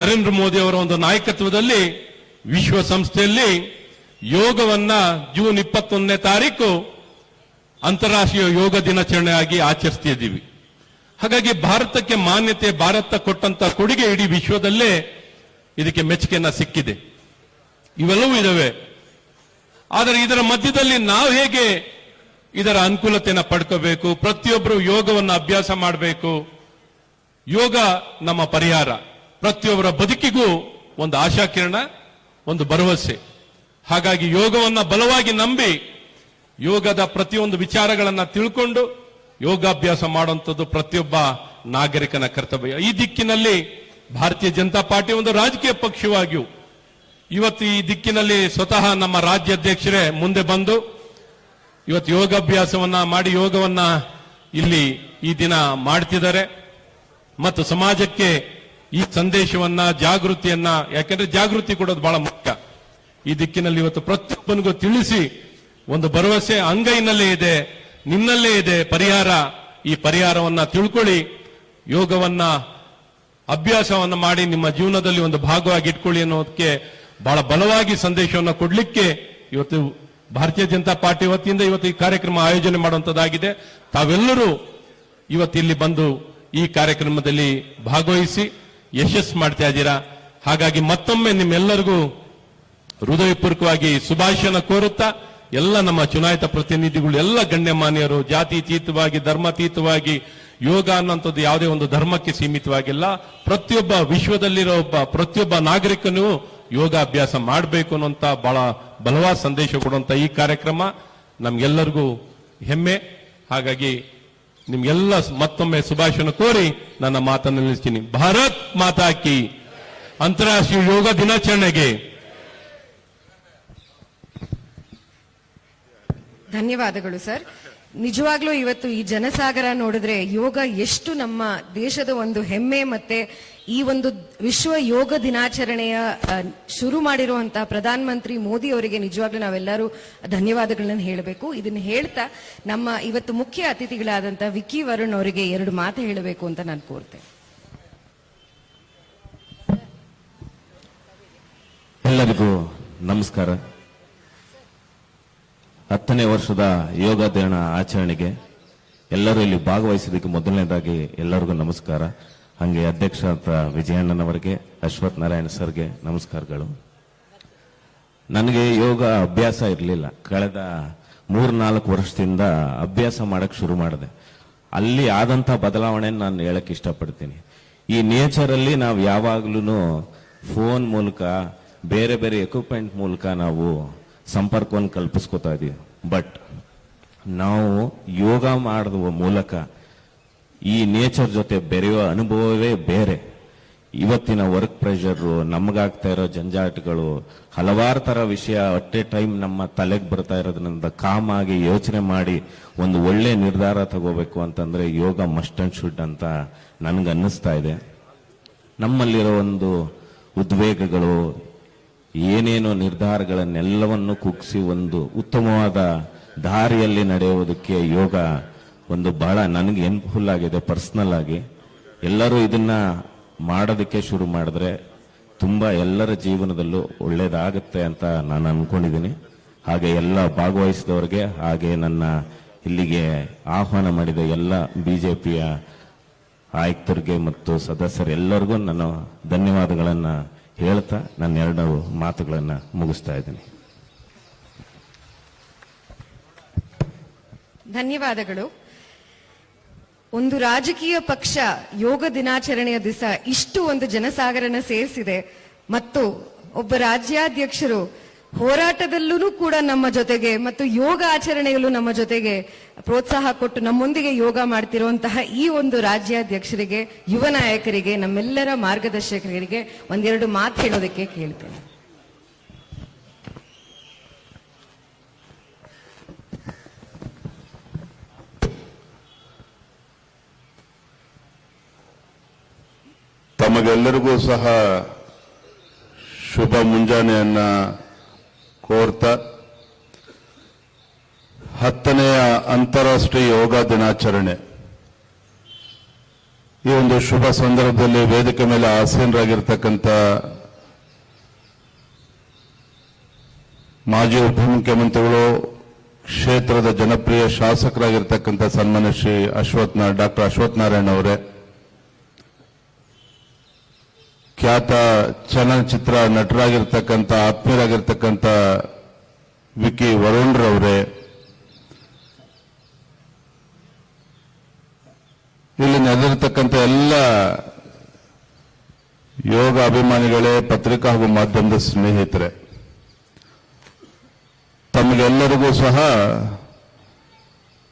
ನರೇಂದ್ರ ಮೋದಿ ಅವರ ಒಂದು ನಾಯಕತ್ವದಲ್ಲಿ ವಿಶ್ವಸಂಸ್ಥೆಯಲ್ಲಿ ಯೋಗವನ್ನ ಜೂನ್ 21ನೇ ತಾರೀಕು ಅಂತಾರಾಷ್ಟ್ರೀಯ ಯೋಗ ದಿನಾಚರಣೆಯಾಗಿ ಆಚರಿಸ್ತಿದ್ದೀವಿ. ಹಾಗಾಗಿ ಭಾರತಕ್ಕೆ ಮಾನ್ಯತೆ, ಭಾರತ ಕೊಟ್ಟಂತ ಕೊಡುಗೆ ಇಡೀ ವಿಶ್ವದಲ್ಲೇ ಇದಕ್ಕೆ ಮೆಚ್ಚುಗೆಯನ್ನ ಸಿಕ್ಕಿದೆ. ಇವೆಲ್ಲವೂ ಇದಾವೆ. ಆದರೆ ಇದರ ಮಧ್ಯದಲ್ಲಿ ನಾವು ಹೇಗೆ ಇದರ ಅನುಕೂಲತೆಯನ್ನು ಪಡ್ಕೋಬೇಕು, ಪ್ರತಿಯೊಬ್ಬರು ಯೋಗವನ್ನು ಅಭ್ಯಾಸ ಮಾಡಬೇಕು. ಯೋಗ ನಮ್ಮ ಪರಿಹಾರ, ಪ್ರತಿಯೊಬ್ಬರ ಬದುಕಿಗೂ ಒಂದು ಆಶಾಕಿರಣ, ಒಂದು ಭರವಸೆ. ಹಾಗಾಗಿ ಯೋಗವನ್ನ ಬಲವಾಗಿ ನಂಬಿ ಯೋಗದ ಪ್ರತಿಯೊಂದು ವಿಚಾರಗಳನ್ನ ತಿಳ್ಕೊಂಡು ಯೋಗಾಭ್ಯಾಸ ಮಾಡುವಂಥದ್ದು ಪ್ರತಿಯೊಬ್ಬ ನಾಗರಿಕನ ಕರ್ತವ್ಯ. ಈ ದಿಕ್ಕಿನಲ್ಲಿ ಭಾರತೀಯ ಜನತಾ ಪಾರ್ಟಿ ಒಂದು ರಾಜಕೀಯ ಪಕ್ಷವಾಗಿಯೂ ಇವತ್ತು ಈ ದಿಕ್ಕಿನಲ್ಲಿ ಸ್ವತಃ ನಮ್ಮ ರಾಜ್ಯಾಧ್ಯಕ್ಷರೇ ಮುಂದೆ ಬಂದು ಇವತ್ತು ಯೋಗಾಭ್ಯಾಸವನ್ನ ಮಾಡಿ ಯೋಗವನ್ನ ಇಲ್ಲಿ ಈ ದಿನ ಮಾಡ್ತಿದ್ದಾರೆ. ಮತ್ತು ಸಮಾಜಕ್ಕೆ ಈ ಸಂದೇಶವನ್ನ, ಜಾಗೃತಿಯನ್ನ, ಯಾಕೆಂದ್ರೆ ಜಾಗೃತಿ ಕೊಡೋದು ಬಹಳ ಮುಖ್ಯ. ಈ ದಿಕ್ಕಿನಲ್ಲಿ ಇವತ್ತು ಪ್ರತಿಯೊಬ್ಬನಿಗೂ ತಿಳಿಸಿ ಒಂದು ಭರವಸೆ ಅಂಗೈನಲ್ಲೇ ಇದೆ, ನಿನ್ನಲ್ಲೇ ಇದೆ ಪರಿಹಾರ. ಈ ಪರಿಹಾರವನ್ನ ತಿಳ್ಕೊಳ್ಳಿ, ಯೋಗವನ್ನ ಅಭ್ಯಾಸವನ್ನ ಮಾಡಿ ನಿಮ್ಮ ಜೀವನದಲ್ಲಿ ಒಂದು ಭಾಗವಾಗಿ ಇಟ್ಕೊಳ್ಳಿ ಅನ್ನೋದಕ್ಕೆ ಬಹಳ ಬಲವಾಗಿ ಸಂದೇಶವನ್ನು ಕೊಡ್ಲಿಕ್ಕೆ ಇವತ್ತು ಭಾರತೀಯ ಜನತಾ ಪಾರ್ಟಿ ವತಿಯಿಂದ ಇವತ್ತು ಈ ಕಾರ್ಯಕ್ರಮ ಆಯೋಜನೆ ಮಾಡುವಂತದ್ದಾಗಿದೆ. ತಾವೆಲ್ಲರೂ ಇವತ್ತು ಇಲ್ಲಿ ಬಂದು ಈ ಕಾರ್ಯಕ್ರಮದಲ್ಲಿ ಭಾಗವಹಿಸಿ ಯಶಸ್ಸು ಮಾಡ್ತಾ ಇದ್ದೀರಾ. ಹಾಗಾಗಿ ಮತ್ತೊಮ್ಮೆ ನಿಮ್ಮೆಲ್ಲರಿಗೂ ಹೃದಯಪೂರ್ವಕವಾಗಿ ಶುಭಾಶಯನ ಕೋರುತ್ತಾ, ಎಲ್ಲ ನಮ್ಮ ಚುನಾಯಿತ ಪ್ರತಿನಿಧಿಗಳು, ಎಲ್ಲ ಗಣ್ಯಮಾನ್ಯರು, ಜಾತೀತೀತವಾಗಿ ಧರ್ಮಾತೀತವಾಗಿ, ಯೋಗ ಅನ್ನುವಂಥದ್ದು ಯಾವುದೇ ಒಂದು ಧರ್ಮಕ್ಕೆ ಸೀಮಿತವಾಗಿಲ್ಲ. ಪ್ರತಿಯೊಬ್ಬ ವಿಶ್ವದಲ್ಲಿರೋ ಪ್ರತಿಯೊಬ್ಬ ನಾಗರಿಕನು ಯೋಗಾಭ್ಯಾಸ ಮಾಡಬೇಕು ಅನ್ನುವಂತ ಬಹಳ ಬಲವಾದ ಸಂದೇಶ ಕೊಡುವಂತ ಈ ಕಾರ್ಯಕ್ರಮ ನಮ್ಗೆಲ್ಲರಿಗೂ ಹೆಮ್ಮೆ. ಹಾಗಾಗಿ ನಿಮ್ಗೆಲ್ಲ ಮತ್ತೊಮ್ಮೆ ಶುಭಾಶಯನ ಕೋರಿ ನನ್ನ ಮಾತನ್ನು ನಿಲ್ಲಿಸ್ತೀನಿ. ಭಾರತ್ ಮಾತಾ ಕಿ. ಅಂತಾರಾಷ್ಟ್ರೀಯ ಯೋಗ ದಿನಾಚರಣೆಗೆ ಧನ್ಯವಾದಗಳು ಸರ್. ನಿಜವಾಗ್ಲೂ ಇವತ್ತು ಈ ಜನಸಾಗರ ನೋಡಿದ್ರೆ ಯೋಗ ಎಷ್ಟು ನಮ್ಮ ದೇಶದ ಒಂದು ಹೆಮ್ಮೆ. ಮತ್ತೆ ಈ ಒಂದು ವಿಶ್ವ ಯೋಗ ದಿನಾಚರಣೆಯ ಶುರು ಮಾಡಿರುವಂತಹ ಪ್ರಧಾನ ಮಂತ್ರಿ ಮೋದಿ ಅವರಿಗೆ ನಿಜವಾಗ್ಲೂ ನಾವೆಲ್ಲರೂ ಧನ್ಯವಾದಗಳನ್ನ ಹೇಳಬೇಕು. ಇದನ್ನ ಹೇಳ್ತಾ ನಮ್ಮ ಇವತ್ತು ಮುಖ್ಯ ಅತಿಥಿಗಳಾದಂತಹ ವಿಕ್ಕಿ ವರುಣ್ ಅವರಿಗೆ 2 ಮಾತು ಹೇಳಬೇಕು ಅಂತ ನಾನು ಕೋರ್ತೇನೆ. ಎಲ್ಲರಿಗೂ ನಮಸ್ಕಾರ. 10ನೇ ವರ್ಷದ ಯೋಗ ದಿನ ಆಚರಣೆಗೆ ಎಲ್ಲರೂ ಇಲ್ಲಿ ಭಾಗವಹಿಸಿದ್ದಕ್ಕೆ ಮೊದಲನೇದಾಗಿ ಎಲ್ಲರಿಗೂ ನಮಸ್ಕಾರ. ಹಾಗೆ ಅಧ್ಯಕ್ಷ ವಿಜಯಣ್ಣನವರಿಗೆ, ಅಶ್ವಥ್ ನಾರಾಯಣ ಸರ್ಗೆ ನಮಸ್ಕಾರಗಳು. ನನಗೆ ಯೋಗ ಅಭ್ಯಾಸ ಇರಲಿಲ್ಲ. ಕಳೆದ 3-4 ವರ್ಷದಿಂದ ಅಭ್ಯಾಸ ಮಾಡಕ್ ಶುರು ಮಾಡಿದೆ. ಅಲ್ಲಿ ಆದಂತ ಬದಲಾವಣೆ ನಾನು ಹೇಳಕ್ ಇಷ್ಟಪಡ್ತೀನಿ. ಈ ನೇಚರಲ್ಲಿ ನಾವು ಯಾವಾಗ್ಲೂ ಫೋನ್ ಮೂಲಕ, ಬೇರೆ ಬೇರೆ ಎಕ್ವಿಪ್ಮೆಂಟ್ ಮೂಲಕ ನಾವು ಸಂಪರ್ಕವನ್ನು ಕಲ್ಪಿಸ್ಕೋತಾ ಇದೀವಿ. ಬಟ್ ನಾವು ಯೋಗ ಮಾಡುವ ಮೂಲಕ ಈ ನೇಚರ್ ಜೊತೆ ಬೆರೆಯುವ ಅನುಭವವೇ ಬೇರೆ. ಇವತ್ತಿನ ವರ್ಕ್ ಪ್ರೆಷರ್, ನಮಗಾಗ್ತಾ ಇರೋ ಜಂಜಾಟಗಳು, ಹಲವಾರು ತರ ವಿಷಯ ಅಟ್ ಎ ಟೈಮ್ ನಮ್ಮ ತಲೆಗೆ ಬರ್ತಾ ಇರೋದ್ರಿಂದ ಕಾಮ್ ಆಗಿ ಯೋಚನೆ ಮಾಡಿ ಒಂದು ಒಳ್ಳೆ ನಿರ್ಧಾರ ತಗೋಬೇಕು ಅಂತಂದ್ರೆ ಯೋಗ ಮಸ್ಟ್ ಅಂಡ್ ಶುಡ್ ಅಂತ ನನ್ಗೆ ಅನ್ನಿಸ್ತಾ ಇದೆ. ನಮ್ಮಲ್ಲಿರೋ ಒಂದು ಉದ್ವೇಗಗಳು, ಏನೇನೋ ನಿರ್ಧಾರಗಳನ್ನೆಲ್ಲವನ್ನು ಕುಗ್ಗಿಸಿ ಒಂದು ಉತ್ತಮವಾದ ದಾರಿಯಲ್ಲಿ ನಡೆಯುವುದಕ್ಕೆ ಯೋಗ ಒಂದು ಬಹಳ ನನಗೆ ಹೆಲ್ಪ್ಫುಲ್ ಆಗಿದೆ. ಪರ್ಸನಲ್ ಆಗಿ ಎಲ್ಲರೂ ಇದನ್ನ ಮಾಡೋದಕ್ಕೆ ಶುರು ಮಾಡಿದ್ರೆ ತುಂಬಾ ಎಲ್ಲರ ಜೀವನದಲ್ಲೂ ಒಳ್ಳೇದಾಗುತ್ತೆ ಅಂತ ನಾನು ಅನ್ಕೊಂಡಿದ್ದೀನಿ. ಹಾಗೆ ಎಲ್ಲ ಭಾಗವಹಿಸಿದವರಿಗೆ, ಹಾಗೆ ನನ್ನ ಇಲ್ಲಿಗೆ ಆಹ್ವಾನ ಮಾಡಿದ ಎಲ್ಲ ಬಿಜೆಪಿಯ ಆಯುಕ್ತರಿಗೆ ಮತ್ತು ಸದಸ್ಯರೆಲ್ಲರಿಗೂ ನಾನು ಧನ್ಯವಾದಗಳನ್ನ ಹೇಳ್ತಾ ನನ್ನ 2 ಮಾತುಗಳನ್ನ ಮುಗಿಸ್ತಾ ಇದ್ದೀನಿ. ಧನ್ಯವಾದಗಳು. ಒಂದು ರಾಜಕೀಯ ಪಕ್ಷ ಯೋಗ ದಿನಾಚರಣೆಯ ದಿವಸ ಇಷ್ಟು ಒಂದು ಜನಸಾಗರನ ಸೇರಿಸಿದೆ ಮತ್ತು ಒಬ್ಬ ರಾಜ್ಯಾಧ್ಯಕ್ಷರು ಹೋರಾಟದಲ್ಲೂ ಕೂಡ ನಮ್ಮ ಜೊತೆಗೆ ಮತ್ತು ಯೋಗ ಆಚರಣೆಯಲ್ಲೂ ನಮ್ಮ ಜೊತೆಗೆ ಪ್ರೋತ್ಸಾಹ ಕೊಟ್ಟು ನಮ್ಮೊಂದಿಗೆ ಯೋಗ ಮಾಡ್ತಿರುವಂತಹ ಈ ಒಂದು ರಾಜ್ಯಾಧ್ಯಕ್ಷರಿಗೆ, ಯುವ ನಾಯಕರಿಗೆ, ನಮ್ಮೆಲ್ಲರ ಮಾರ್ಗದರ್ಶಕರಿಗೆ 1-2 ಮಾತು ಹೇಳೋದಕ್ಕೆ ಕೇಳ್ತೇನೆ. ತಮಗೆಲ್ಲರಿಗೂ ಸಹ ಶುಭ ಮುಂಜಾನೆಯನ್ನ ಕೋರ್ತಾ 10ನೇ ಅಂತಾರಾಷ್ಟ್ರೀಯ ಯೋಗ ದಿನಾಚರಣೆ ಈ ಒಂದು ಶುಭ ಸಂದರ್ಭದಲ್ಲಿ ವೇದಿಕೆ ಮೇಲೆ ಆಸೀನರಾಗಿರ್ತಕ್ಕಂಥ ಮಾಜಿ ಉಪಮುಖ್ಯಮಂತ್ರಿಗಳು, ಕ್ಷೇತ್ರದ ಜನಪ್ರಿಯ ಶಾಸಕರಾಗಿರ್ತಕ್ಕಂಥ ಸನ್ಮಾನ್ಯ ಶ್ರೀ ಡಾಕ್ಟರ್ ಅಶ್ವಥ್ ನಾರಾಯಣ ಅವರೇ, ಖ್ಯಾತ ಚಲನಚಿತ್ರ ನಟರಾಗಿರ್ತಕ್ಕಂಥ ಆತ್ಮೀಯರಾಗಿರ್ತಕ್ಕಂಥ ವಿಕಿ ವರುಣ್ ರವರೇ, ಇಲ್ಲಿ ನೆರೆದಿರ್ತಕ್ಕಂಥ ಎಲ್ಲ ಯೋಗ ಅಭಿಮಾನಿಗಳೇ, ಪತ್ರಿಕಾ ಹಾಗೂ ಮಾಧ್ಯಮದ ಸ್ನೇಹಿತರೆ, ತಮಗೆಲ್ಲರಿಗೂ ಸಹ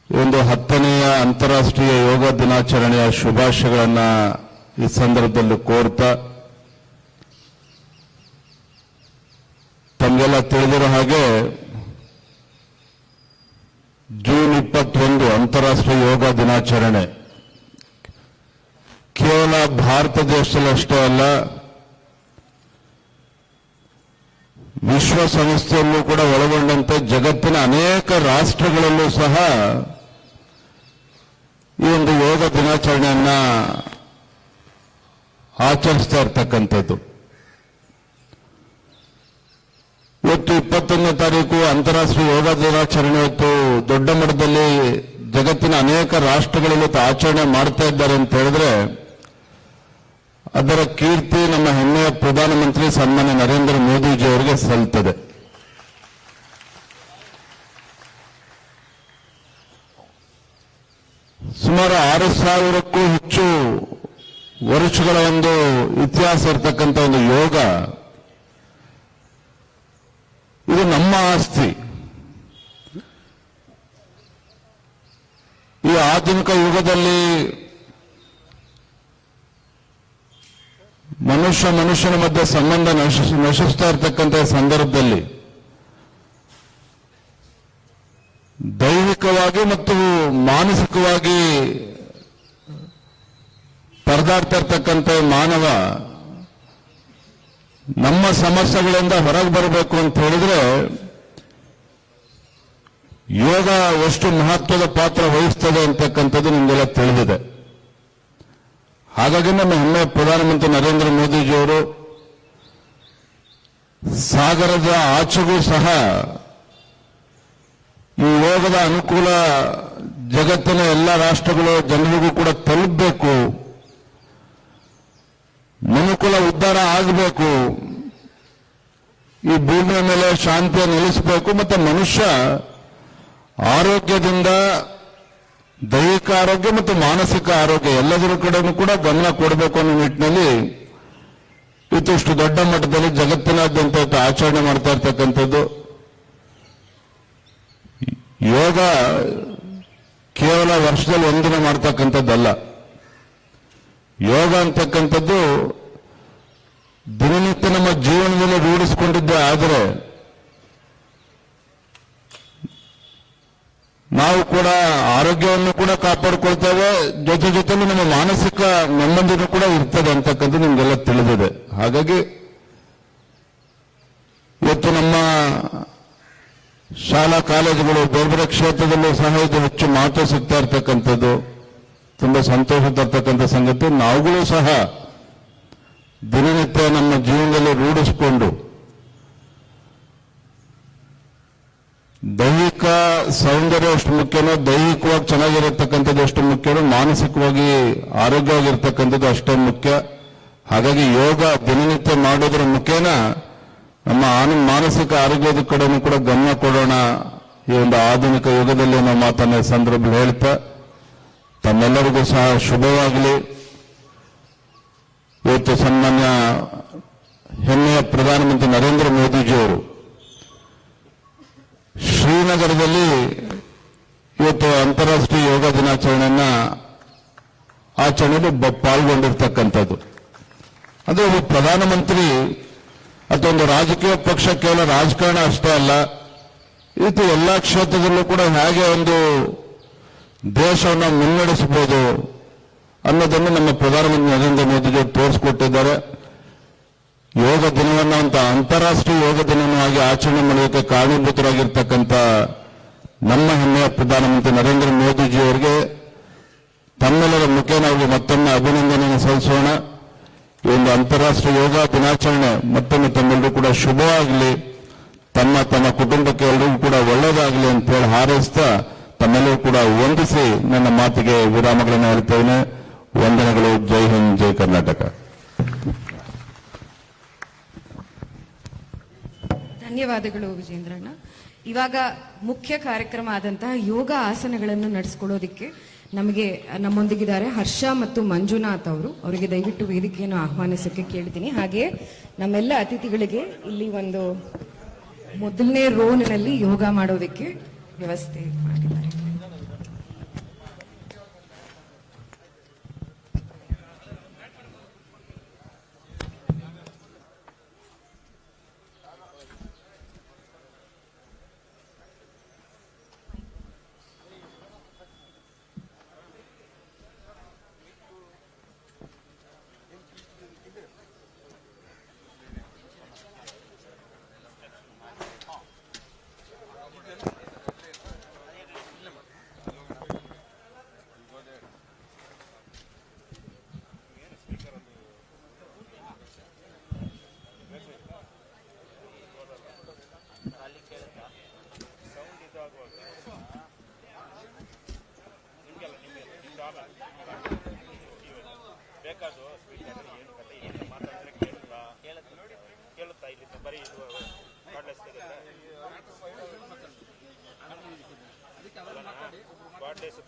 ಒಂದು 10ನೆಯ ಅಂತಾರಾಷ್ಟ್ರೀಯ ಯೋಗ ದಿನಾಚರಣೆಯ ಶುಭಾಶಯಗಳನ್ನು ಈ ಸಂದರ್ಭದಲ್ಲಿ ಕೋರ್ತಾ, ತಮಗೆಲ್ಲ ತಿಳಿದಿರೋ ಹಾಗೆ ಜೂನ್ 21 ಅಂತಾರಾಷ್ಟ್ರೀಯ ಯೋಗ ದಿನಾಚರಣೆ ಕೇವಲ ಭಾರತ ದೇಶದಲ್ಲಷ್ಟೇ ಅಲ್ಲ, ವಿಶ್ವಸಂಸ್ಥೆಯಲ್ಲೂ ಕೂಡ ಒಳಗೊಂಡಂತೆ ಜಗತ್ತಿನ ಅನೇಕ ರಾಷ್ಟ್ರಗಳಲ್ಲೂ ಸಹ ಈ ಒಂದು ಯೋಗ ದಿನಾಚರಣೆಯನ್ನ ಆಚರಿಸ್ತಾ ಇರ್ತಕ್ಕಂಥದ್ದು. ಇವತ್ತು 21ನೇ ತಾರೀಕು ಅಂತಾರಾಷ್ಟ್ರೀಯ ಯೋಗ ದಿನಾಚರಣೆ ಇವತ್ತು ದೊಡ್ಡ ಮಟ್ಟದಲ್ಲಿ ಜಗತ್ತಿನ ಅನೇಕ ರಾಷ್ಟ್ರಗಳಲ್ಲಿ ಆಚರಣೆ ಮಾಡ್ತಾ ಇದ್ದಾರೆ ಅಂತ ಹೇಳಿದ್ರೆ, ಅದರ ಕೀರ್ತಿ ನಮ್ಮ ಹೆಮ್ಮೆಯ ಪ್ರಧಾನಮಂತ್ರಿ ಸನ್ಮಾನ್ಯ ನರೇಂದ್ರ ಮೋದಿಜಿ ಅವರಿಗೆ ಸಲ್ಲುತ್ತದೆ. ಸುಮಾರು 6,000ಕ್ಕೂ ಹೆಚ್ಚು ವರ್ಷಗಳ ಒಂದು ಇತಿಹಾಸ ಇರತಕ್ಕಂಥ ಒಂದು ಯೋಗ, ಇದು ನಮ್ಮ ಆಸ್ತಿ. ಈ ಆಧುನಿಕ ಯುಗದಲ್ಲಿ ಮನುಷ್ಯನ ಮಧ್ಯೆ ಸಂಬಂಧ ನಶಿಸ್ತಾ ಇರತಕ್ಕಂಥ ಸಂದರ್ಭದಲ್ಲಿ ದೈಹಿಕವಾಗಿ ಮತ್ತು ಮಾನಸಿಕವಾಗಿ ಪರದಾಡ್ತಾ ಇರ್ತಕ್ಕಂಥ ಮಾನವ ನಮ್ಮ ಸಮಸ್ಯೆಗಳಿಂದ ಹೊರಗೆ ಬರಬೇಕು ಅಂತ ಹೇಳಿದ್ರೆ ಯೋಗ ಎಷ್ಟು ಮಹತ್ವದ ಪಾತ್ರ ವಹಿಸ್ತದೆ ಅಂತಕ್ಕಂಥದ್ದು ನಿಮಗೆಲ್ಲ ತಿಳಿದಿದೆ. ಹಾಗಾಗಿ ನಮ್ಮ ಹೆಮ್ಮೆಯ ಪ್ರಧಾನಮಂತ್ರಿ ನರೇಂದ್ರ ಮೋದಿಜಿಯವರು ಸಾಗರದ ಆಚೆಗೂ ಸಹ ಈ ಯೋಗದ ಅನುಕೂಲ ಜಗತ್ತಿನ ಎಲ್ಲ ರಾಷ್ಟ್ರಗಳು ಜನರಿಗೂ ಕೂಡ ತಲುಪಬೇಕು, ಮನುಕುಲ ಉದ್ಧಾರ ಆಗಬೇಕು, ಈ ಭೂಮಿಯ ಮೇಲೆ ಶಾಂತಿಯ ನೆಲೆಸಬೇಕು, ಮತ್ತೆ ಮನುಷ್ಯ ಆರೋಗ್ಯದಿಂದ ದೈಹಿಕ ಆರೋಗ್ಯ ಮತ್ತು ಮಾನಸಿಕ ಆರೋಗ್ಯ ಎಲ್ಲದರ ಕಡೆನೂ ಕೂಡ ಗಮನ ಕೊಡಬೇಕು ಅನ್ನೋ ನಿಟ್ಟಿನಲ್ಲಿ ಇಷ್ಟು ದೊಡ್ಡ ಮಟ್ಟದಲ್ಲಿ ಜಗತ್ತಿನಾದ್ಯಂತ ಆಚರಣೆ ಮಾಡ್ತಾ ಇರ್ತಕ್ಕಂಥದ್ದು. ಯೋಗ ಕೇವಲ ವರ್ಷದಲ್ಲಿ ಒಂದಿನ ಮಾಡ್ತಕ್ಕಂಥದ್ದಲ್ಲ. ಯೋಗ ಅಂತಕ್ಕಂಥದ್ದು ದಿನನಿತ್ಯ ನಮ್ಮ ಜೀವನದಲ್ಲಿ ರೂಢಿಸಿಕೊಂಡಿದ್ದೇ ಆದರೆ ನಾವು ಕೂಡ ಆರೋಗ್ಯವನ್ನು ಕೂಡ ಕಾಪಾಡಿಕೊಳ್ತೇವೆ, ಜೊತೆಲಿ ನಮ್ಮ ಮಾನಸಿಕ ನೆಮ್ಮದಿನೂ ಕೂಡ ಇರ್ತದೆ ಅಂತಕ್ಕಂಥದ್ದು ನಿಮಗೆಲ್ಲ ತಿಳಿದಿದೆ. ಹಾಗಾಗಿ ಇವತ್ತು ನಮ್ಮ ಶಾಲಾ ಕಾಲೇಜುಗಳು ಬೇರೆ ಬೇರೆ ಕ್ಷೇತ್ರದಲ್ಲೂ ಸಹ ಇದು ಹೆಚ್ಚು ಮಹತ್ವ ಸಿಗ್ತಾ ಇರ್ತಕ್ಕಂಥದ್ದು ತುಂಬಾ ಸಂತೋಷ ತರ್ತಕ್ಕಂಥ ಸಂಗತಿ. ನಾವುಗಳು ಸಹ ದಿನನಿತ್ಯ ನಮ್ಮ ಜೀವನದಲ್ಲಿ ರೂಢಿಸಿಕೊಂಡು ದೈಹಿಕ ಸೌಂದರ್ಯ ಎಷ್ಟು ಮುಖ್ಯನೋ, ದೈಹಿಕವಾಗಿ ಚೆನ್ನಾಗಿರತಕ್ಕಂಥದ್ದು ಎಷ್ಟು ಮುಖ್ಯನೋ, ಮಾನಸಿಕವಾಗಿ ಆರೋಗ್ಯವಾಗಿರ್ತಕ್ಕಂಥದ್ದು ಅಷ್ಟೇ ಮುಖ್ಯ. ಹಾಗಾಗಿ ಯೋಗ ದಿನನಿತ್ಯ ಮಾಡೋದ್ರ ಮುಖೇನ ನಮ್ಮ ಮಾನಸಿಕ ಆರೋಗ್ಯದ ಕಡೆನೂ ಕೂಡ ಗಮನ ಕೊಡೋಣ. ಈ ಒಂದು ಆಧುನಿಕ ಯುಗದಲ್ಲಿ ನಾವು ಮಾತನ್ನ ಸಂದರ್ಭದಲ್ಲಿ ಹೇಳ್ತಾ ತಮ್ಮೆಲ್ಲರಿಗೂ ಸಹ ಶುಭವಾಗಲಿ. ಇವತ್ತು ಸನ್ಮಾನ್ಯ ಹೆಮ್ಮೆಯ ಪ್ರಧಾನಮಂತ್ರಿ ನರೇಂದ್ರ ಮೋದಿಜಿಯವರು ಶ್ರೀನಗರದಲ್ಲಿ ಇವತ್ತು ಅಂತಾರಾಷ್ಟ್ರೀಯ ಯೋಗ ದಿನಾಚರಣೆಯನ್ನ ಆಚರಣೆಯಲ್ಲಿ ಪಾಲ್ಗೊಂಡಿರ್ತಕ್ಕಂಥದ್ದು. ಅಂದ್ರೆ ಒಬ್ಬ ಪ್ರಧಾನಮಂತ್ರಿ ಅಥವಾ ಒಂದು ರಾಜಕೀಯ ಪಕ್ಷ ಕೇವಲ ರಾಜಕಾರಣ ಅಷ್ಟೇ ಅಲ್ಲ, ಇದು ಎಲ್ಲಾ ಕ್ಷೇತ್ರದಲ್ಲೂ ಕೂಡ ಹೇಗೆ ಒಂದು ದೇಶವನ್ನು ಮುನ್ನಡೆಸಬಹುದು ಅನ್ನೋದನ್ನು ನಮ್ಮ ಪ್ರಧಾನಮಂತ್ರಿ ನರೇಂದ್ರ ಮೋದಿಜಿ ತೋರಿಸಿಕೊಟ್ಟಿದ್ದಾರೆ. ಯೋಗ ದಿನವನ್ನು ಅಂತ ಅಂತಾರಾಷ್ಟ್ರೀಯ ಯೋಗ ದಿನವಾಗಿ ಆಚರಣೆ ಮಾಡೋದಕ್ಕೆ ಕಾರಣೀಭೂತರಾಗಿರ್ತಕ್ಕಂಥ ನಮ್ಮ ಹೆಮ್ಮೆಯ ಪ್ರಧಾನಮಂತ್ರಿ ನರೇಂದ್ರ ಮೋದಿಜಿ ಅವರಿಗೆ ತಮ್ಮೆಲ್ಲರ ಮುಖೇನಾಗಿ ಮತ್ತೊಮ್ಮೆ ಅಭಿನಂದನೆಯನ್ನು ಸಲ್ಲಿಸೋಣ. ಈ ಒಂದು ಅಂತಾರಾಷ್ಟ್ರೀಯ ಯೋಗ ದಿನಾಚರಣೆ ಮತ್ತೊಮ್ಮೆ ತಮ್ಮೆಲ್ಲರೂ ಕೂಡ ಶುಭವಾಗಲಿ, ತಮ್ಮ ಕುಟುಂಬಕ್ಕೆ ಎಲ್ಲರಿಗೂ ಕೂಡ ಒಳ್ಳೆಯದಾಗಲಿ ಅಂತ ಹೇಳಿ ಹಾರೈಸ್ತಾ ತಮ್ಮೆಲ್ಲರೂ ಕೂಡ ವಂದಿಸಿ ನನ್ನ ಮಾತಿಗೆ ವಿರಾಮಗಳನ್ನು ಹೇಳ್ತೇನೆ. ವಂದನೆಗಳು. ಜೈ ಹಿಂದ್, ಜೈ ಕರ್ನಾಟಕ. ಧನ್ಯವಾದಗಳು ವಿಜೇಂದ್ರಣ್ಣ. ಇವಾಗ ಮುಖ್ಯ ಕಾರ್ಯಕ್ರಮ ಆದಂತಹ ಯೋಗ ಆಸನಗಳನ್ನು ನಡೆಸಿಕೊಳ್ಳೋದಿಕ್ಕೆ ನಮ್ಮೊಂದಿಗಿದ್ದಾರೆ ಹರ್ಷ ಮತ್ತು ಮಂಜುನಾಥ್ ಅವರು. ಅವರಿಗೆ ದಯವಿಟ್ಟು ವೇದಿಕೆಯನ್ನು ಆಹ್ವಾನಿಸಕ್ಕೆ ಕೇಳ್ತೀನಿ. ಹಾಗೆ ನಮ್ಮೆಲ್ಲ ಅತಿಥಿಗಳಿಗೆ ಇಲ್ಲಿ ಒಂದು ಮೊದಲನೇ ರೋನಲ್ಲಿ ಯೋಗ ಮಾಡೋದಕ್ಕೆ ವ್ಯವಸ್ಥೆ ಮಾಡಿದ್ದಾರೆ.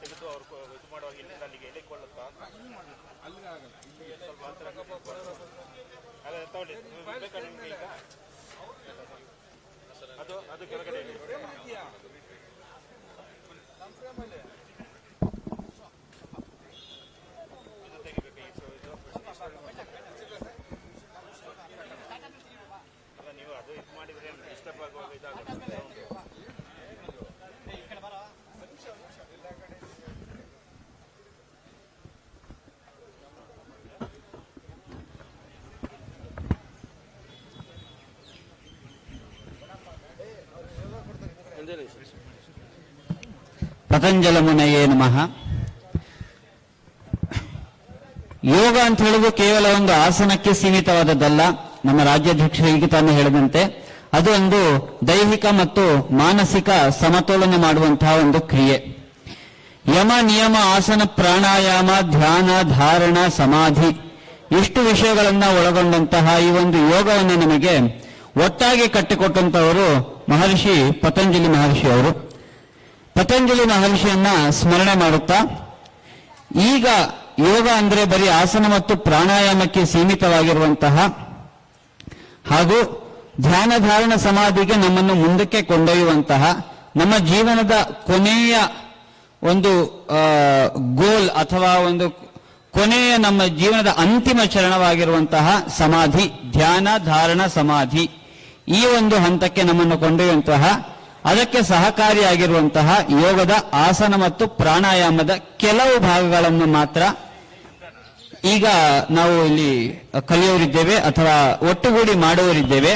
ತೆಗೆದು ಅವ್ರು ಇದು ಮಾಡುವಾಗ ಇಲ್ಲಿಂದ ಅಲ್ಲಿಗೆ ಎಲ್ಲಿಕೊಳ್ಳುತ್ತಾ ಸ್ವಲ್ಪ ಅಂತರ ಅದೇ ತಗೊಳ್ಳಿ ಬೇಕಾ ನಿಮ್ಗೆ ಈಗ ಅದು ಕೆಳಗಡೆ ಇದು ತೆಗಿಬೇಕು. ಅಲ್ಲ ನೀವು ಅದು ಇದು ಮಾಡಿದ್ರೆ ಡಿಸ್ಟರ್ಬ್ ಆಗುವಾಗ ಇದಾಗುತ್ತೆ. ಪತಂಜಲ ಮುನಯೇ ನಮಃ. ಯೋಗ ಅಂತ ಹೇಳುವುದು ಕೇವಲ ಒಂದು ಆಸನಕ್ಕೆ ಸೀಮಿತವಾದದ್ದಲ್ಲ. ನಮ್ಮ ರಾಜ್ಯಾಧ್ಯಕ್ಷರು ಈಗ ತಾನು ಹೇಳಿದಂತೆ ಅದು ಒಂದು ದೈಹಿಕ ಮತ್ತು ಮಾನಸಿಕ ಸಮತೋಲನ ಮಾಡುವಂತಹ ಒಂದು ಕ್ರಿಯೆ. ಯಮ, ನಿಯಮ, ಆಸನ, ಪ್ರಾಣಾಯಾಮ, ಧ್ಯಾನ, ಧಾರಣ, ಸಮಾಧಿ ಇಷ್ಟು ವಿಷಯಗಳನ್ನ ಒಳಗೊಂಡಂತಹ ಈ ಒಂದು ಯೋಗವನ್ನು ನಮಗೆ ಒಟ್ಟಾಗಿ ಕಟ್ಟಿಕೊಟ್ಟಂತವರು ಮಹರ್ಷಿ ಪತಂಜಲಿ ಮಹರ್ಷಿ ಅವರು. ಪತಂಜಲಿ ಮಹರ್ಷಿಯನ್ನ ಸ್ಮರಣೆ ಮಾಡುತ್ತಾ ಈಗ ಯೋಗ ಅಂದ್ರೆ ಬರೀ ಆಸನ ಮತ್ತು ಪ್ರಾಣಾಯಾಮಕ್ಕೆ ಸೀಮಿತವಾಗಿರುವಂತಹ ಹಾಗೂ ಧ್ಯಾನ, ಧಾರಣ, ಸಮಾಧಿಗೆ ನಮ್ಮನ್ನು ಮುಂದಕ್ಕೆ ಕೊಂಡೊಯ್ಯುವಂತಹ ನಮ್ಮ ಜೀವನದ ಕೊನೆಯ ಒಂದು ಗೋಲ್ ಅಥವಾ ಒಂದು ಕೊನೆಯ ನಮ್ಮ ಜೀವನದ ಅಂತಿಮ ಚರಣವಾಗಿರುವಂತಹ ಸಮಾಧಿ, ಧ್ಯಾನ, ಧಾರಣ, ಸಮಾಧಿ ಈ ಒಂದು ಹಂತಕ್ಕೆ ನಮ್ಮನ್ನು ಕೊಂಡೊಯ್ಯುವಂತಹ ಅದಕ್ಕೆ ಸಹಕಾರಿಯಾಗಿರುವಂತಹ ಯೋಗದ ಆಸನ ಮತ್ತು ಪ್ರಾಣಾಯಾಮದ ಕೆಲವು ಭಾಗಗಳನ್ನು ಮಾತ್ರ ಈಗ ನಾವು ಇಲ್ಲಿ ಕಲಿಯೋರಿದ್ದೇವೆ ಅಥವಾ ಒಟ್ಟುಗೂಡಿ ಮಾಡುವರಿದ್ದೇವೆ.